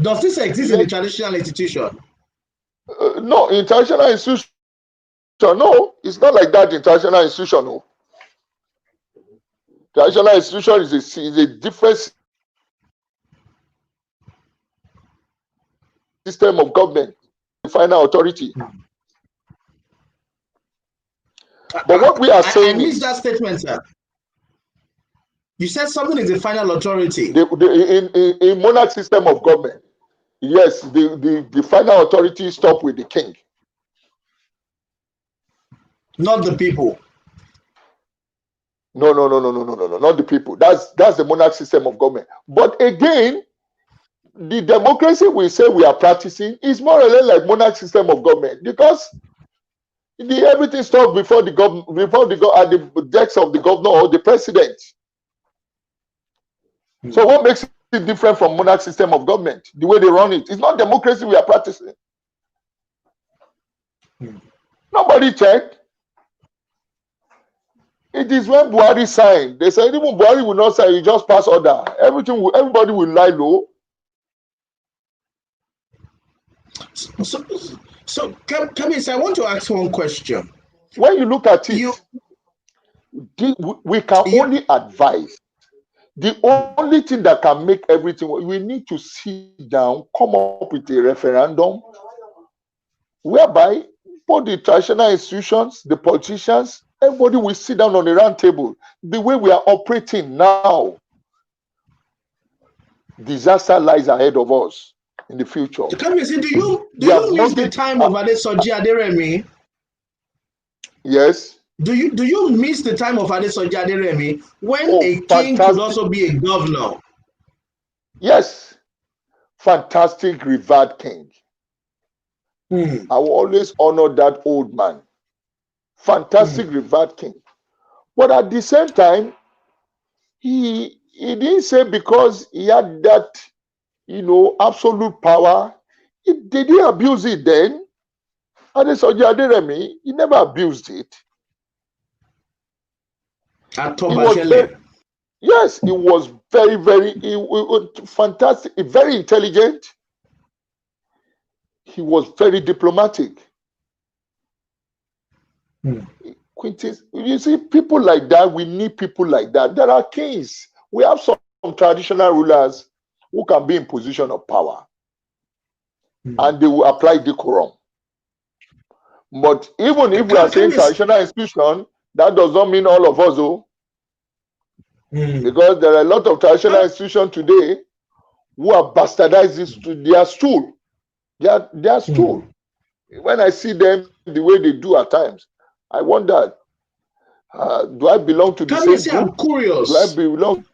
Does this exist in the traditional institution? No, in traditional institution, no. It's not like that in traditional institution. No. Traditional institution is a different system of government, the final authority. But what we are saying I missed that statement, sir. You said something is the final authority. In monarch system of government, yes, the final authority stops with the king. Not the people. No, not the people. That's the monarch system of government. But again, the democracy we say we are practicing is more or less like monarch system of government, because everything stops before the at the desk of the governor or the president. So what makes it different from monarch system of government? The way they run it. It's not democracy we are practicing. Nobody checked. It is when Buhari signed. They said even Buhari will not sign, you just pass order. Everybody will lie low. So Kamis, I want to ask one question. When you look at it, we can only advise. The only thing that can make everything, we need to sit down, come up with a referendum whereby both the traditional institutions, the politicians, everybody will sit down on a round table. The way we are operating now, disaster lies ahead of us in the future. Kamis, do you miss the time of Adesoji Aderemi? Yes. Do you miss the time of Adesoji Aderemi when a king could also be a governor? Yes. Fantastic, revered king. I will always honor that old man. Fantastic, revered king. But at the same time, he didn't say because he had that, absolute power, they didn't abuse it then. Adesoji Aderemi, he never abused it. Yes, he was very, very fantastic, very intelligent. He was very diplomatic. Quintus, you see, people like that, we need people like that. There are kings. We have some traditional rulers who can be in position of power. and they will apply decorum. But even if we are saying traditional institution, that does not mean all of us, though. Because there are a lot of traditional institutions today who have bastardized this to their stool. Their stool. When I see them the way they do at times, I wonder, do I belong to the same group? I'm curious. Do I belong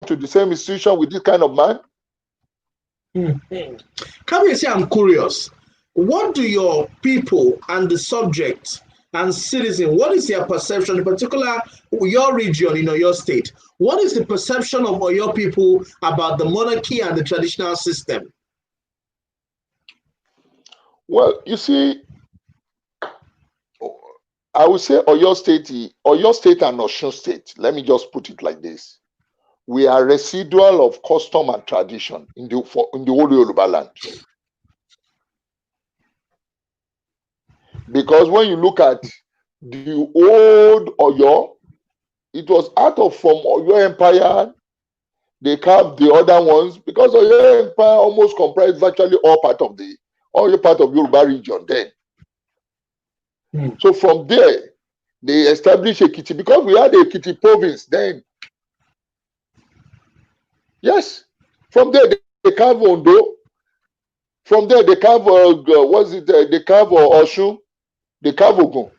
to the same institution with this kind of man? Can you say I'm curious? What do your people and the subject and citizen, what is their perception, in particular your region, your state? What is the perception of your people about the monarchy and the traditional system? Well, you see, I would say Oyo State and Osun State, let me just put it like this. We are residual of custom and tradition in the whole Yoruba land. Because when you look at the old Oyo, it was out of from Oyo Empire. They carved the other ones because Oyo Empire almost comprised virtually all part of Yoruba region then. So from there, they established Ekiti because we had Ekiti province then. Yes, from there they carve Ondo. From there they carve they carve Osun. They carve Ogun.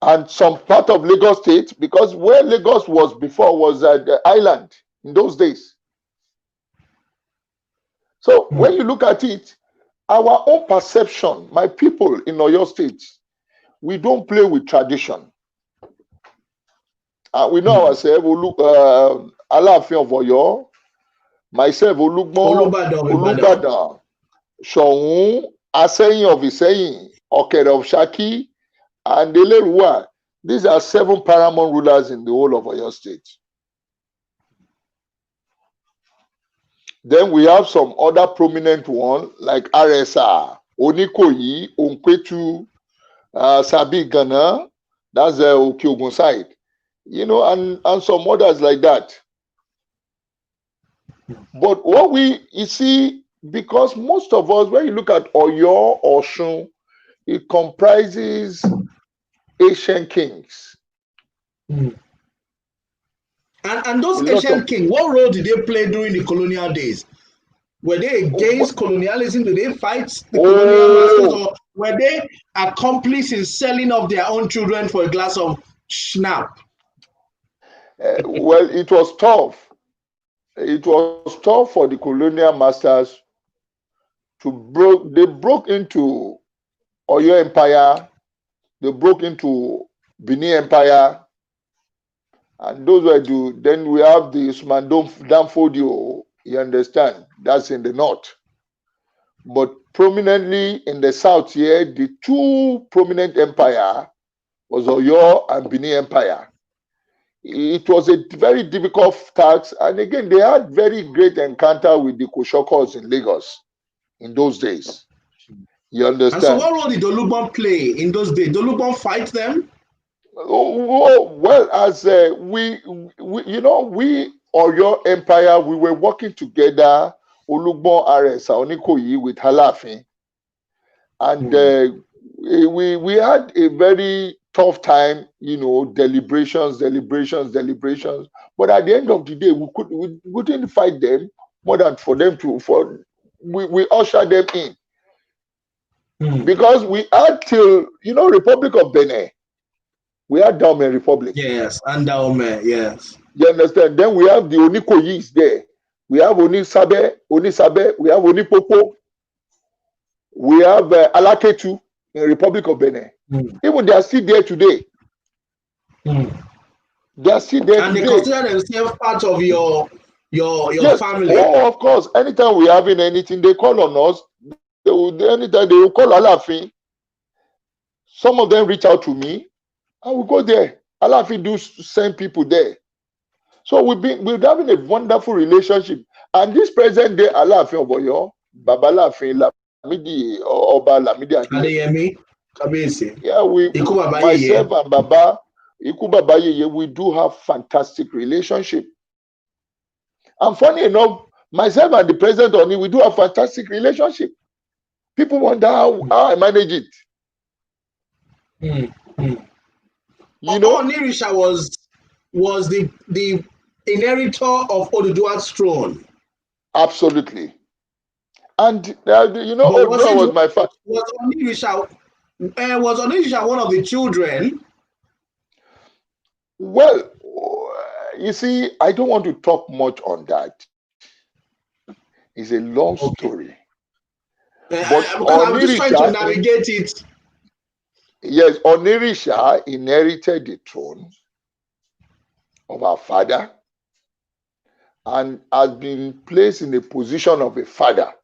And some part of Lagos State, because where Lagos was before was the island in those days. So when you look at it, our own perception, my people in Oyo State, we don't play with tradition. We know ourselves, Aláàfin of Oyo, myself, Olugbon, Olubadan, Ṣọ̀ún, Asẹ́yìn of Ìṣẹ́yìn, Ọ̀kẹ̀rẹ̀ of Ṣakí, and Eleruwa. These are 7 paramount rulers in the whole of Oyo State. Then we have some other prominent ones like RSR, Onikoyi, Onkwetu, Sabi Ghana, that's the Okiogun side, and some others like that. But what you see, because most of us, when you look at Oyo, Osun, it comprises ancient kings. And those ancient kings, what role did they play during the colonial days? Were they against colonialism? Did they fight the colonial masters? Or were they accomplices in selling off their own children for a glass of schnapps? Well, it was tough. It was tough for the colonial masters they broke into Oyo Empire, they broke into Benin Empire, and those were then we have the Usman Danfodio, you understand, that's in the north. But prominently in the south here, the 2 prominent empire was Oyo and Benin Empire. It was a very difficult task, and again, they had very great encounter with the Koshokos in Lagos in those days. You understand? And so what role did Olugbon play in those days? Did Olugbon fight them? Well, as we Oyo Empire, we were working together, Olugbon, RS, Onikoyi with Aláàfin, and we had a very tough time, deliberations. But at the end of the day, we couldn't fight them more than for them we ushered them in. Because we had till, Republic of Benin. We had Dahomey Republic. Yes, and Dahomey, yes. You understand? Then we have the Onikoyis there. We have Onisabe, we have Onipopo. We have Alaketu in Republic of Benin. Even they are still there today. They are still there and today. They consider themselves part of your yes. family. Oh, of course. Anytime we having anything, they call on us. Anytime they will call Aláàfin. Some of them reach out to me. I will go there. Aláàfin do send people there. So we're having a wonderful relationship. And this present day, Aláàfin of Oyo, Baba Aláàfin Lamidi Oba Lamidi Adeyemi Kabiyesi. Yeah, myself and Baba Iku Baba Yeye, we do have fantastic relationship. And funny enough, myself and the president on it, we do a fantastic relationship. People wonder how I manage it. You know, Onirisha was the inheritor of Oduduwa's throne. absolutely. And you know, But Odua was my father. Was Onirisha one of the children? Well, you see, I don't want to talk much on that. It's a long story. But I'm just trying to navigate it. Yes, Onirisha inherited the throne of our father and has been placed in the position of a father.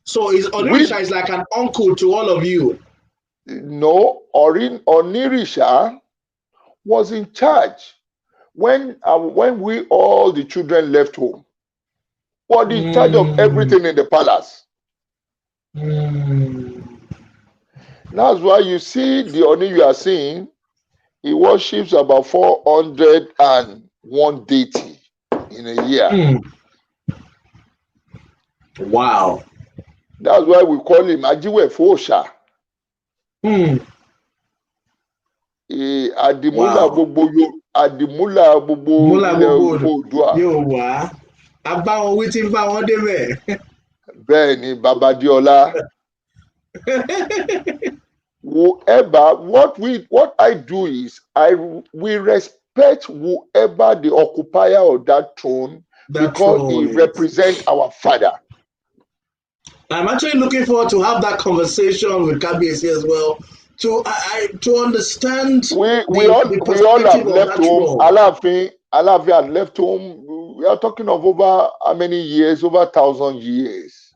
So Onirisha is like an uncle to all of you? No, Onirisha was in charge when we all the children left home. Was in charge of everything in the palace. That's why you see the Oni you are seeing, he worships about 401 deity in a year. Wow. That's why we call him Ajiwe Fosha. Adimula gbogbo ilẹ̀ Oòduà. Yorùbá. Abáwọn wí tí ń bá wọn débẹ̀. Bẹ́ẹ̀ ni Babadéọlá. Whoever, what I do is we respect whoever the occupier of that throne because he represents our father. I'm actually looking forward to have that conversation with Kabiyesi as well to understand. We all have left home. Alaafin had left home. We are talking of over how many years? Over 1,000 years.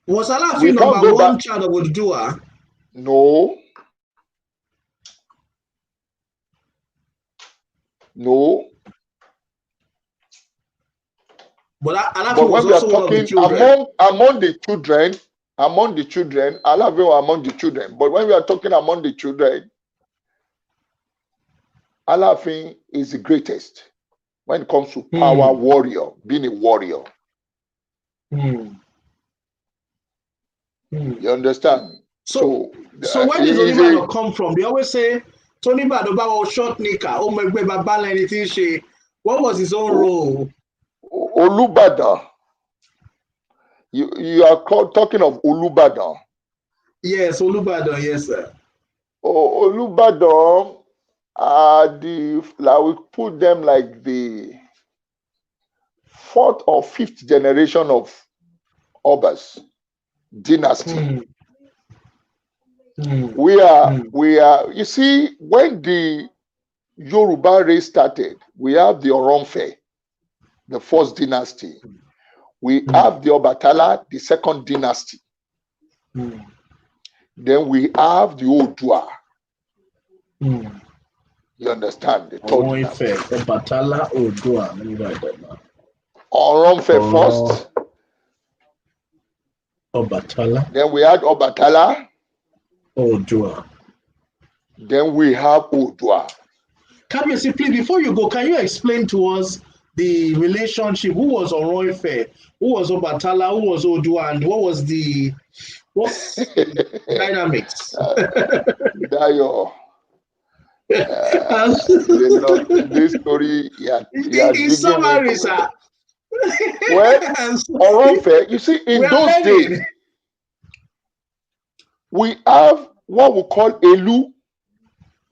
Was Alaafin number one child of Oduduwa? No. But when we are talking among the children, Alaafin were among the children. But when we are talking among the children, Alaafin is the greatest when it comes to power, warrior, being a warrior. You understand? So where does Olubado come from? They always say Tony Bado short nika. What was his own role? Olugbon. You are talking of Olugbon. Yes, Olugbon. Yes, sir. Olugbon we put them like the 4th or 5th generation of Obas dynasty. We are. You see, when the Yoruba race started, we have the Oronfe, the 1st dynasty. We have the Obatala, the 2nd dynasty. Then we have the Oòduà. You understand? The 3rd dynasty. Obatala, Oòduà. Oronfe first. Obatala. Then we had Obatala. Oòduà. Then we have Oòduà. Kabiyesi, please, before you go, can you explain to us the relationship? Who was Oronfe? Who was Obatala? Who was Oòduà? And what was the dynamics? Dayo. This story, in summary, sir. Well, Oronfe, you see, in those days, we have what we call Elu.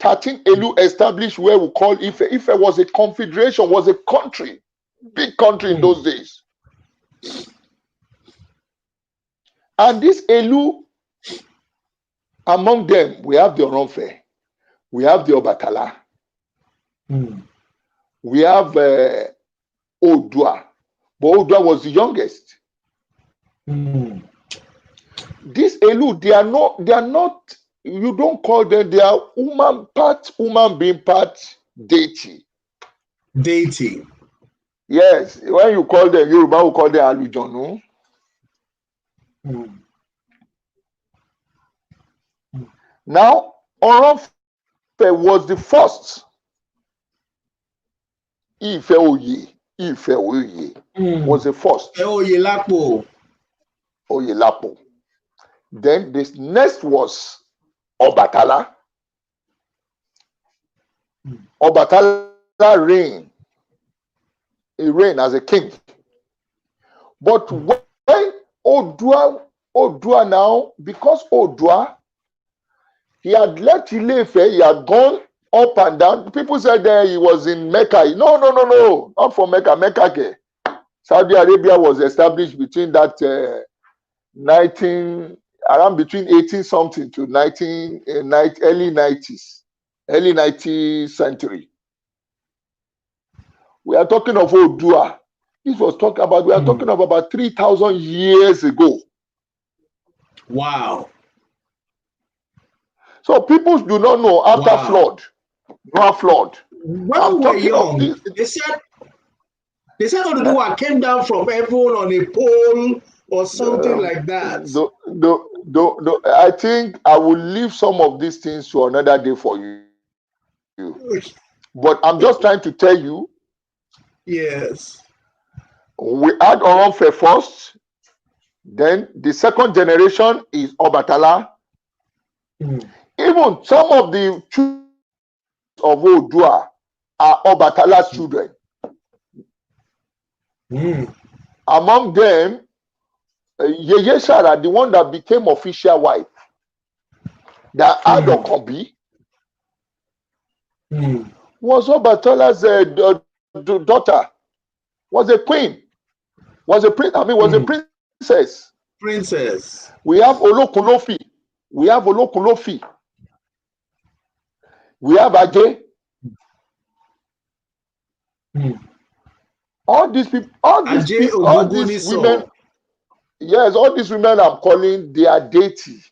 13 Elu established where we call Ife. Ife was a confederation, was a country, big country in those days. And this Elu, among them, we have the Oronfe, we have the Obatala, we have Oòduà, but Oòduà was the youngest. This Elu, they are not. You don't call them. They are part human being, part deity. Deity. Yes, when you call them Yoruba, we call them Alujonu. Now, Oronfe was the first Ife Oye Ife-Oye was the first. Oyelapo. Oyelapo. Then this next was Obatala. Obatala reigned. He reigned as a king. But when Odua now, because Odua, he had left Ile-Ife, he had gone up and down. People said he was in Mecca. No, not from Mecca. Mecca. Saudi Arabia was established between that between 18 something to early 19th century. We are talking of Odua. This was talking about, we are talking of about 3,000 years ago. Wow. So people do not know after flood. Noah flood. When we were young, they said Odua came down from heaven on a pole or something like that. I think I will leave some of these things to another day for you. But I'm just trying to tell you. Yes. We had Oronfe first. Then the second generation is Obatala. Even some of the children of Odua are Obatala's children. Among them, Yeye Shara, the one that became official wife, that had Okobi, was Obatala's daughter, was a queen, was a princess. Princess. We have Olokulofi. We have Ajay. All these people, all these women, yes, all these women I'm calling, they are deity.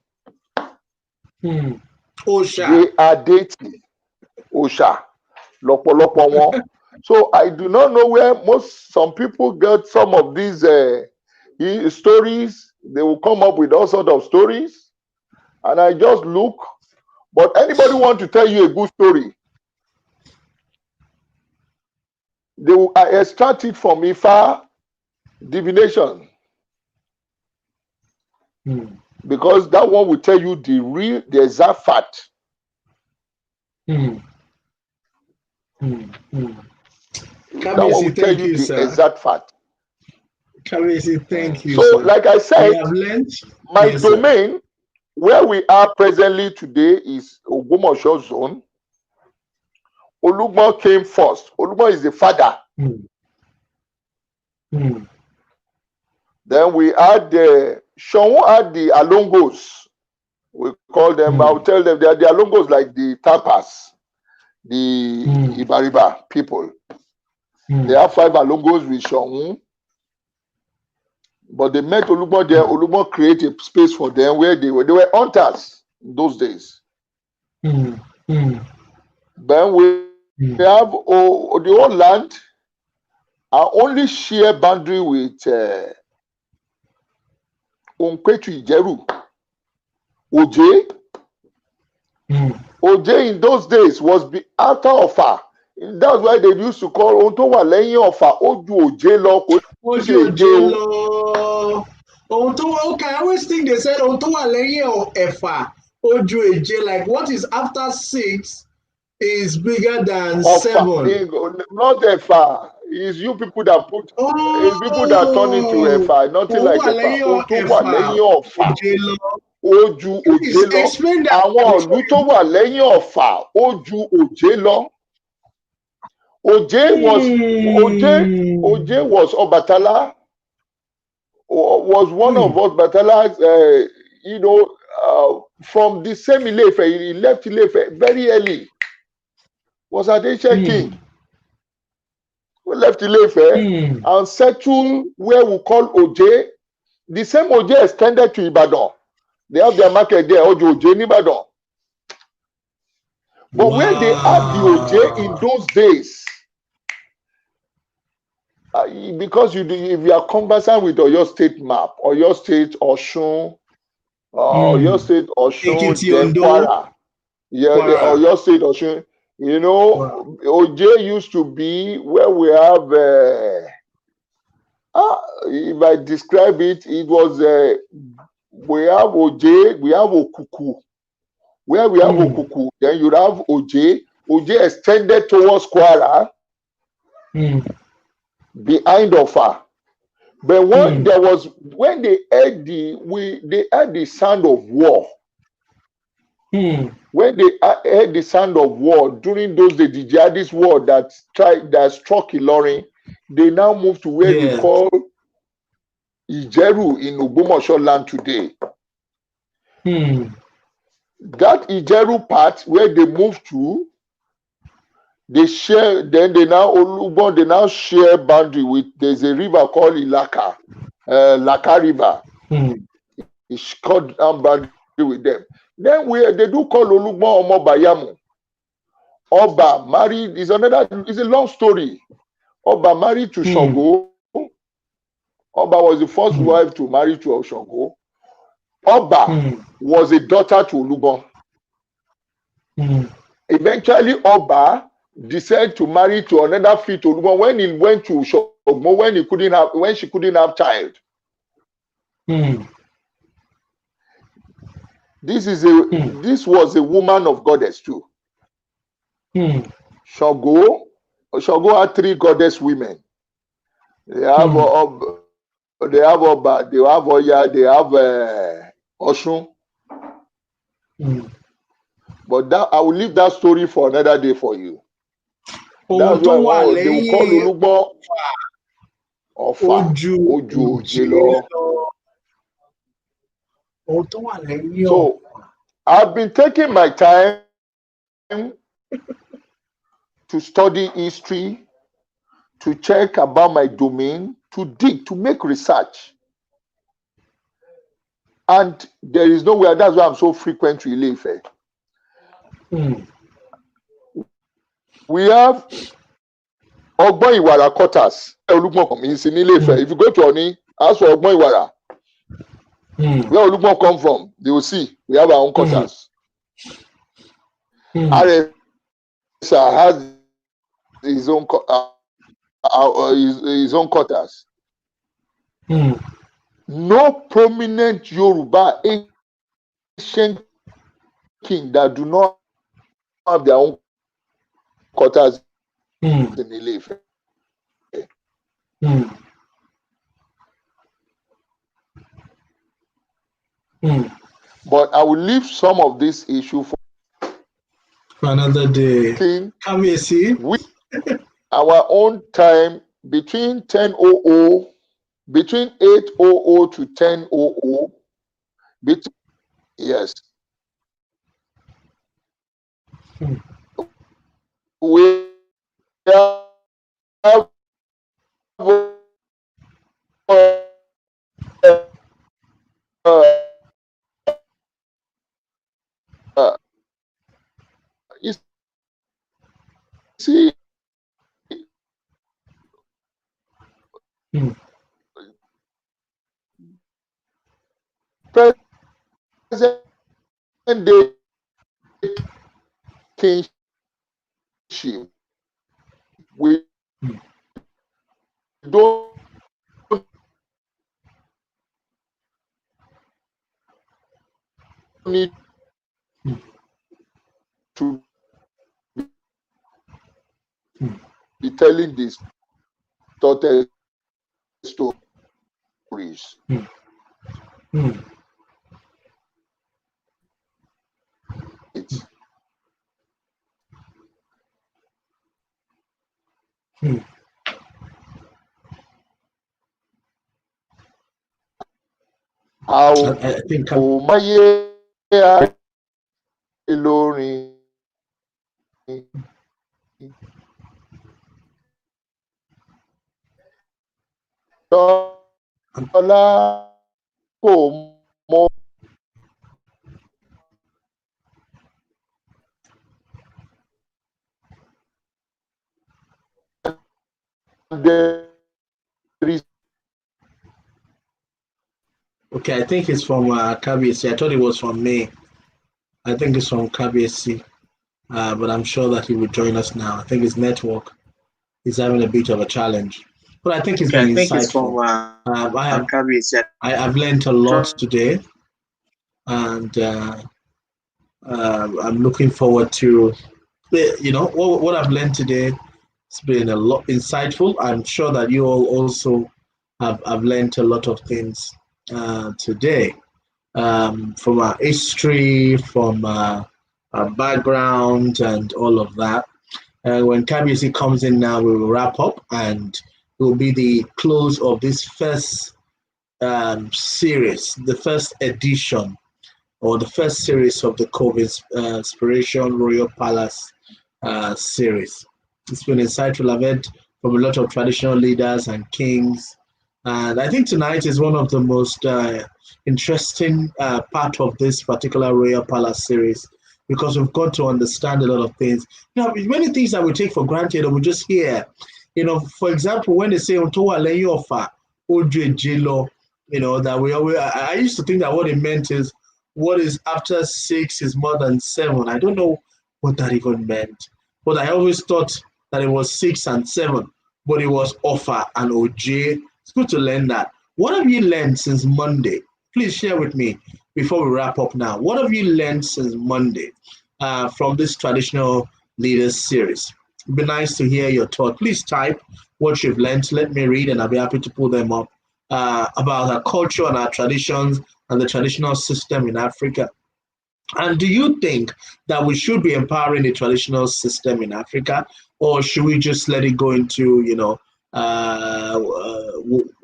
Osha. They are deity. Osha. Lopolopo won. So I do not know where some people get some of these stories. They will come up with all sorts of stories. And I just look. But anybody want to tell you a good story, they will extract it from Ifa divination. Because that one will tell you the exact fact. That one will tell you the exact fact. Kabiyesi, thank you. So, like I said, my domain, where we are presently today, is Ogbomoso zone. Olugbon came first. Olugbon is the father. Then we had the Shonwu had the Alongos. We call them, I'll tell them they are the Alongos like the Tapas, the Ibariba people. They have 5 Alongos with Shonwu. But they met Olugbon there. Olugbon created a space for them where they were hunters in those days. Then we have the whole land are only share boundary with Onkwetu Ijeru. Oje. Oje in those days was after Ofa. That's why they used to call Ontowa Leyin Ofa Oju Oje Lo. Oje Lo. Okay, I always think they said Ontowa Leyin Ofa Oju Oje. Like what is after 6 is bigger than Ofa, 7. not Efa. It's you people that put. It's people that turn into Efa. Nothing like Efa. Ontowa Leyin Ofa. Oju Oje Lo. Explain that. Àwọn ìlú tó wà lẹ́yìn Ọ̀fà Oju Oje Lo. Oje was Obatala. Was one of Obatala's. From the same Ile-Ife, he left Ile-Ife very early. Was Adeshe king. We left Ile-Ife and settled where we call Oje. The same Oje extended to Ibadan. They have their market there, Oje in Ibadan. But where they had the Oje in those days, because if you are conversant with Oyo State map, Oyo State, Osun, Oyo State, Osun, then Kwara. Oyo State, Osun. Oje used to be where we have If I describe it, it was we have Oje, we have Okuku. Where we have Okuku, then you have Oje. Oje extended towards Kwara, behind Ofa. But when they heard the sound of war. When they heard the sound of war during those days, the jihadist war that struck Ilorin, they now moved to where we call Ijeru in Ogbomoso land today. That Ijeru part where they moved to, they share. Then they now Olugbon, they now share boundary with. There's a river called Ilaka, Laka River. It's called boundary with them. Then they do call Olugbon Omo Bayamu. Oba married is a long story. Oba married to Shango. Oba was the first wife to marry to Shango. Oba was a daughter to Olugbon. Eventually, Oba decided to marry to another fit to Olugbon when he went to Shango when she couldn't have child. This was a woman of goddess too. Shango had 3 goddess women. They have Oba, they have Oya, they have Oshun. But that I will leave that story for another day for you. That's why they will call Olugbon Ofa Oju. So I've been taking my time to study history, to check about my domain, to dig, to make research. And there is nowhere, that's why I'm so frequent to Ile-Ife. We have Ogbon Iwara quarters. Olugbon is in Ile-Ife. If you go to Oni, ask for Ogbon Iwara. Where Olugbon come from, they will see we have our own quarters. RSA has his own quarters. No prominent Yoruba ancient king that do not have their own quarters in Ile-Ife. But I will leave some of this issue for another day. Come here, see. With our own time between 10:00, between 8:00 to 10:00. Yes. We have you see, present day kingship, we don't need to be telling these distorted stories. I think Ilorin Ọlá kò mọ okay, I think it's from KBC. I thought it was from May. I think it's from KBC. But I'm sure that he will join us now. I think his network is having a bit of a challenge. but I think it's Okay, been I think it's insightful. from I've learned a lot today, and I'm looking forward to, what I've learned today. It's been a lot insightful. I'm sure that you all also have learned a lot of things today, from our history, from our background, and all of that. When KBC comes in now, we will wrap up, and it will be the close of this first series, the first edition, or the first series of the CovInspiration Royal Palace series. It's been insightful. I've heard from a lot of traditional leaders and kings, and I think tonight is one of the most interesting part of this particular Royal Palace series, because we've got to understand a lot of things. Now, many things that we take for granted or we just hear, for example, when they say, that we always, I used to think that what it meant is, what is after 6 is more than 7. I don't know what that even meant, but I always thought that it was 6 and 7, but it was offer and OJ. It's good to learn that. What have you learned since Monday? Please share with me before we wrap up now. What have you learned since Monday from this traditional leaders series? It'd be nice to hear your thought. Please type what you've learned. Let me read, and I'll be happy to pull them up, about our culture and our traditions and the traditional system in Africa. And do you think that we should be empowering the traditional system in Africa, or should we just let it go into,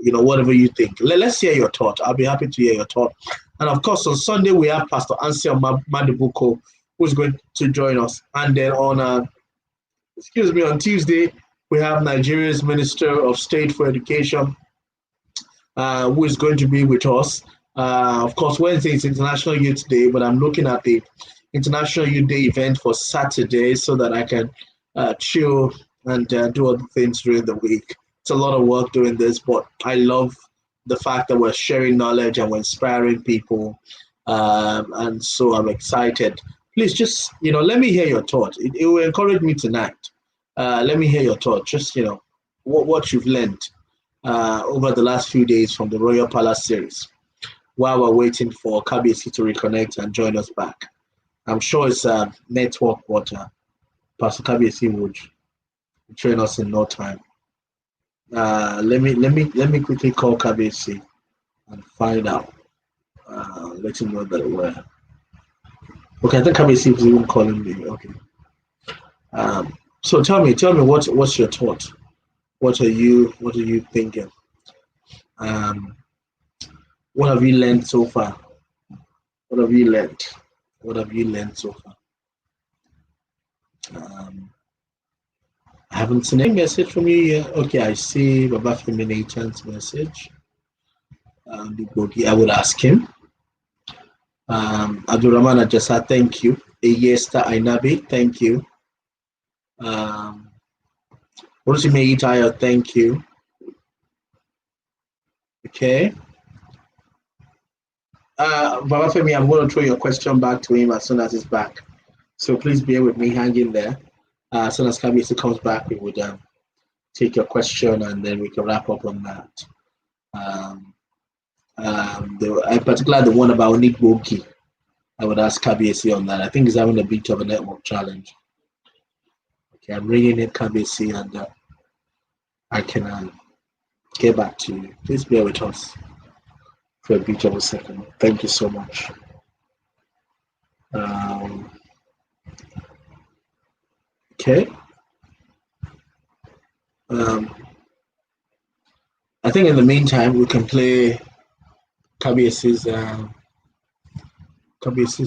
whatever you think? Let's hear your thought. I'll be happy to hear your thought. And of course, on Sunday, we have Pastor Anselm Madubuko, who's going to join us. And then on Tuesday, we have Nigeria's Minister of State for Education, who is going to be with us. Of course, Wednesday is International Youth Day, but I'm looking at the International Youth Day event for Saturday so that I can chill and do other things during the week. It's a lot of work doing this, but I love the fact that we're sharing knowledge and we're inspiring people. And so I'm excited. Please just, let me hear your thought. It will encourage me tonight. Let me hear your thought. Just, what you've learned over the last few days from the Royal Palace series, while we're waiting for KBC to reconnect and join us back. I'm sure it's a network, but Pastor KBC would train us in no time. Let me quickly call KBC and find out. Let him know that we're okay. I think KBC is even calling me. Okay. So tell me what's your thought? What are you thinking? What have you learned so far? What have you learned so far? I haven't seen any message from you yet. Okay, I see Baba Femini Chan's message. I would ask him. Abdurrahman Ajasa, thank you. Eyesta Ainabi, thank you. Rosime Itayo, thank you. Okay. Baba Femi, I'm going to throw your question back to him as soon as he's back. So please bear with me, hang in there. As soon as KBC comes back, we would take your question and then we can wrap up on that. Particularly the one about Onikboki, I would ask KBC on that. I think he's having a bit of a network challenge. Okay, I'm ringing it, KBC, and I can get back to you. Please bear with us for a bit of a second. Thank you so much. Okay. I think in the meantime we can play KBC's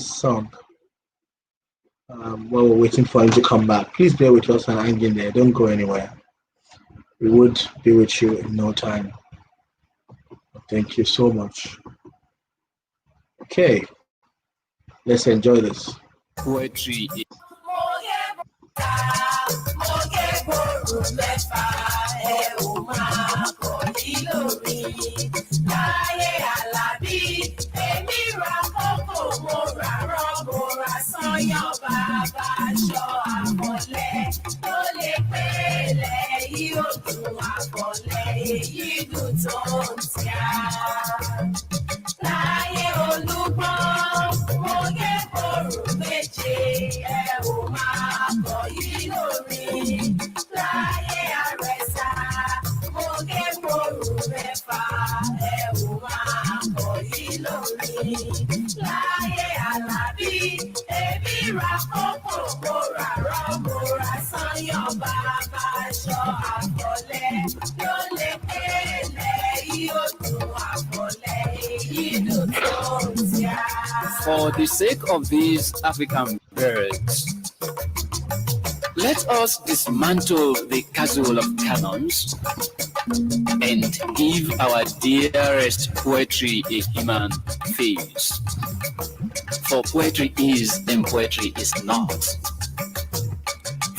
song while we're waiting for him to come back. Please bear with us and hang in there. Don't go anywhere. We would be with you in no time. Thank you so much. Okay, let's enjoy this. Poetry. èyí dùn tó ń tíá. Láyé Olúgbọ́n, mo gé kòrò méje, ẹ ò máa kọ̀ yí lórí. Láyé Àrẹ̀sà, mo gé kòrò mẹ́fà, ẹ ò máa kọ̀ yí lórí. Láyé Àlàbí, èmi ra kókò, mo rà rọ́, mo ra sányán, bàbá aṣọ àkọlẹ̀ ló lè pélé yóò dùn àkọlẹ̀ èyí dùn tó ń tíá. For the sake of these African birds, let us dismantle the castle of cannons and give our dearest poetry a human face. For poetry is and poetry is not.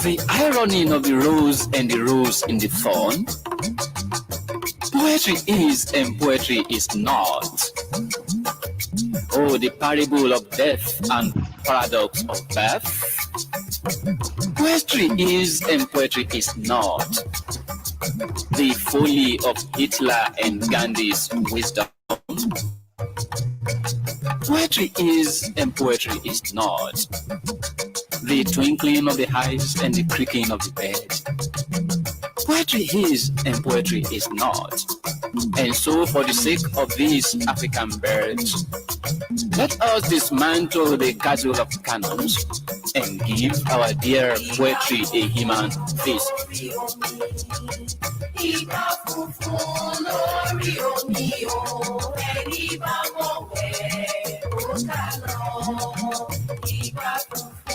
The irony of the rose and the rose in the thorn. Poetry is and poetry is not. Oh, the parable of death and paradox of birth. Poetry is and poetry is not. The folly of Hitler and Gandhi's wisdom. Poetry is and poetry is not. The twinkling of the eyes and the creaking of the bed. Poetry is and poetry is not. And so, for the sake of these African birds, let us dismantle the castle of cannons and give our dear poetry a human face. Ìgbà funfun lórí omi o, ẹni bá mọ̀ wẹ̀ ó kà lọ.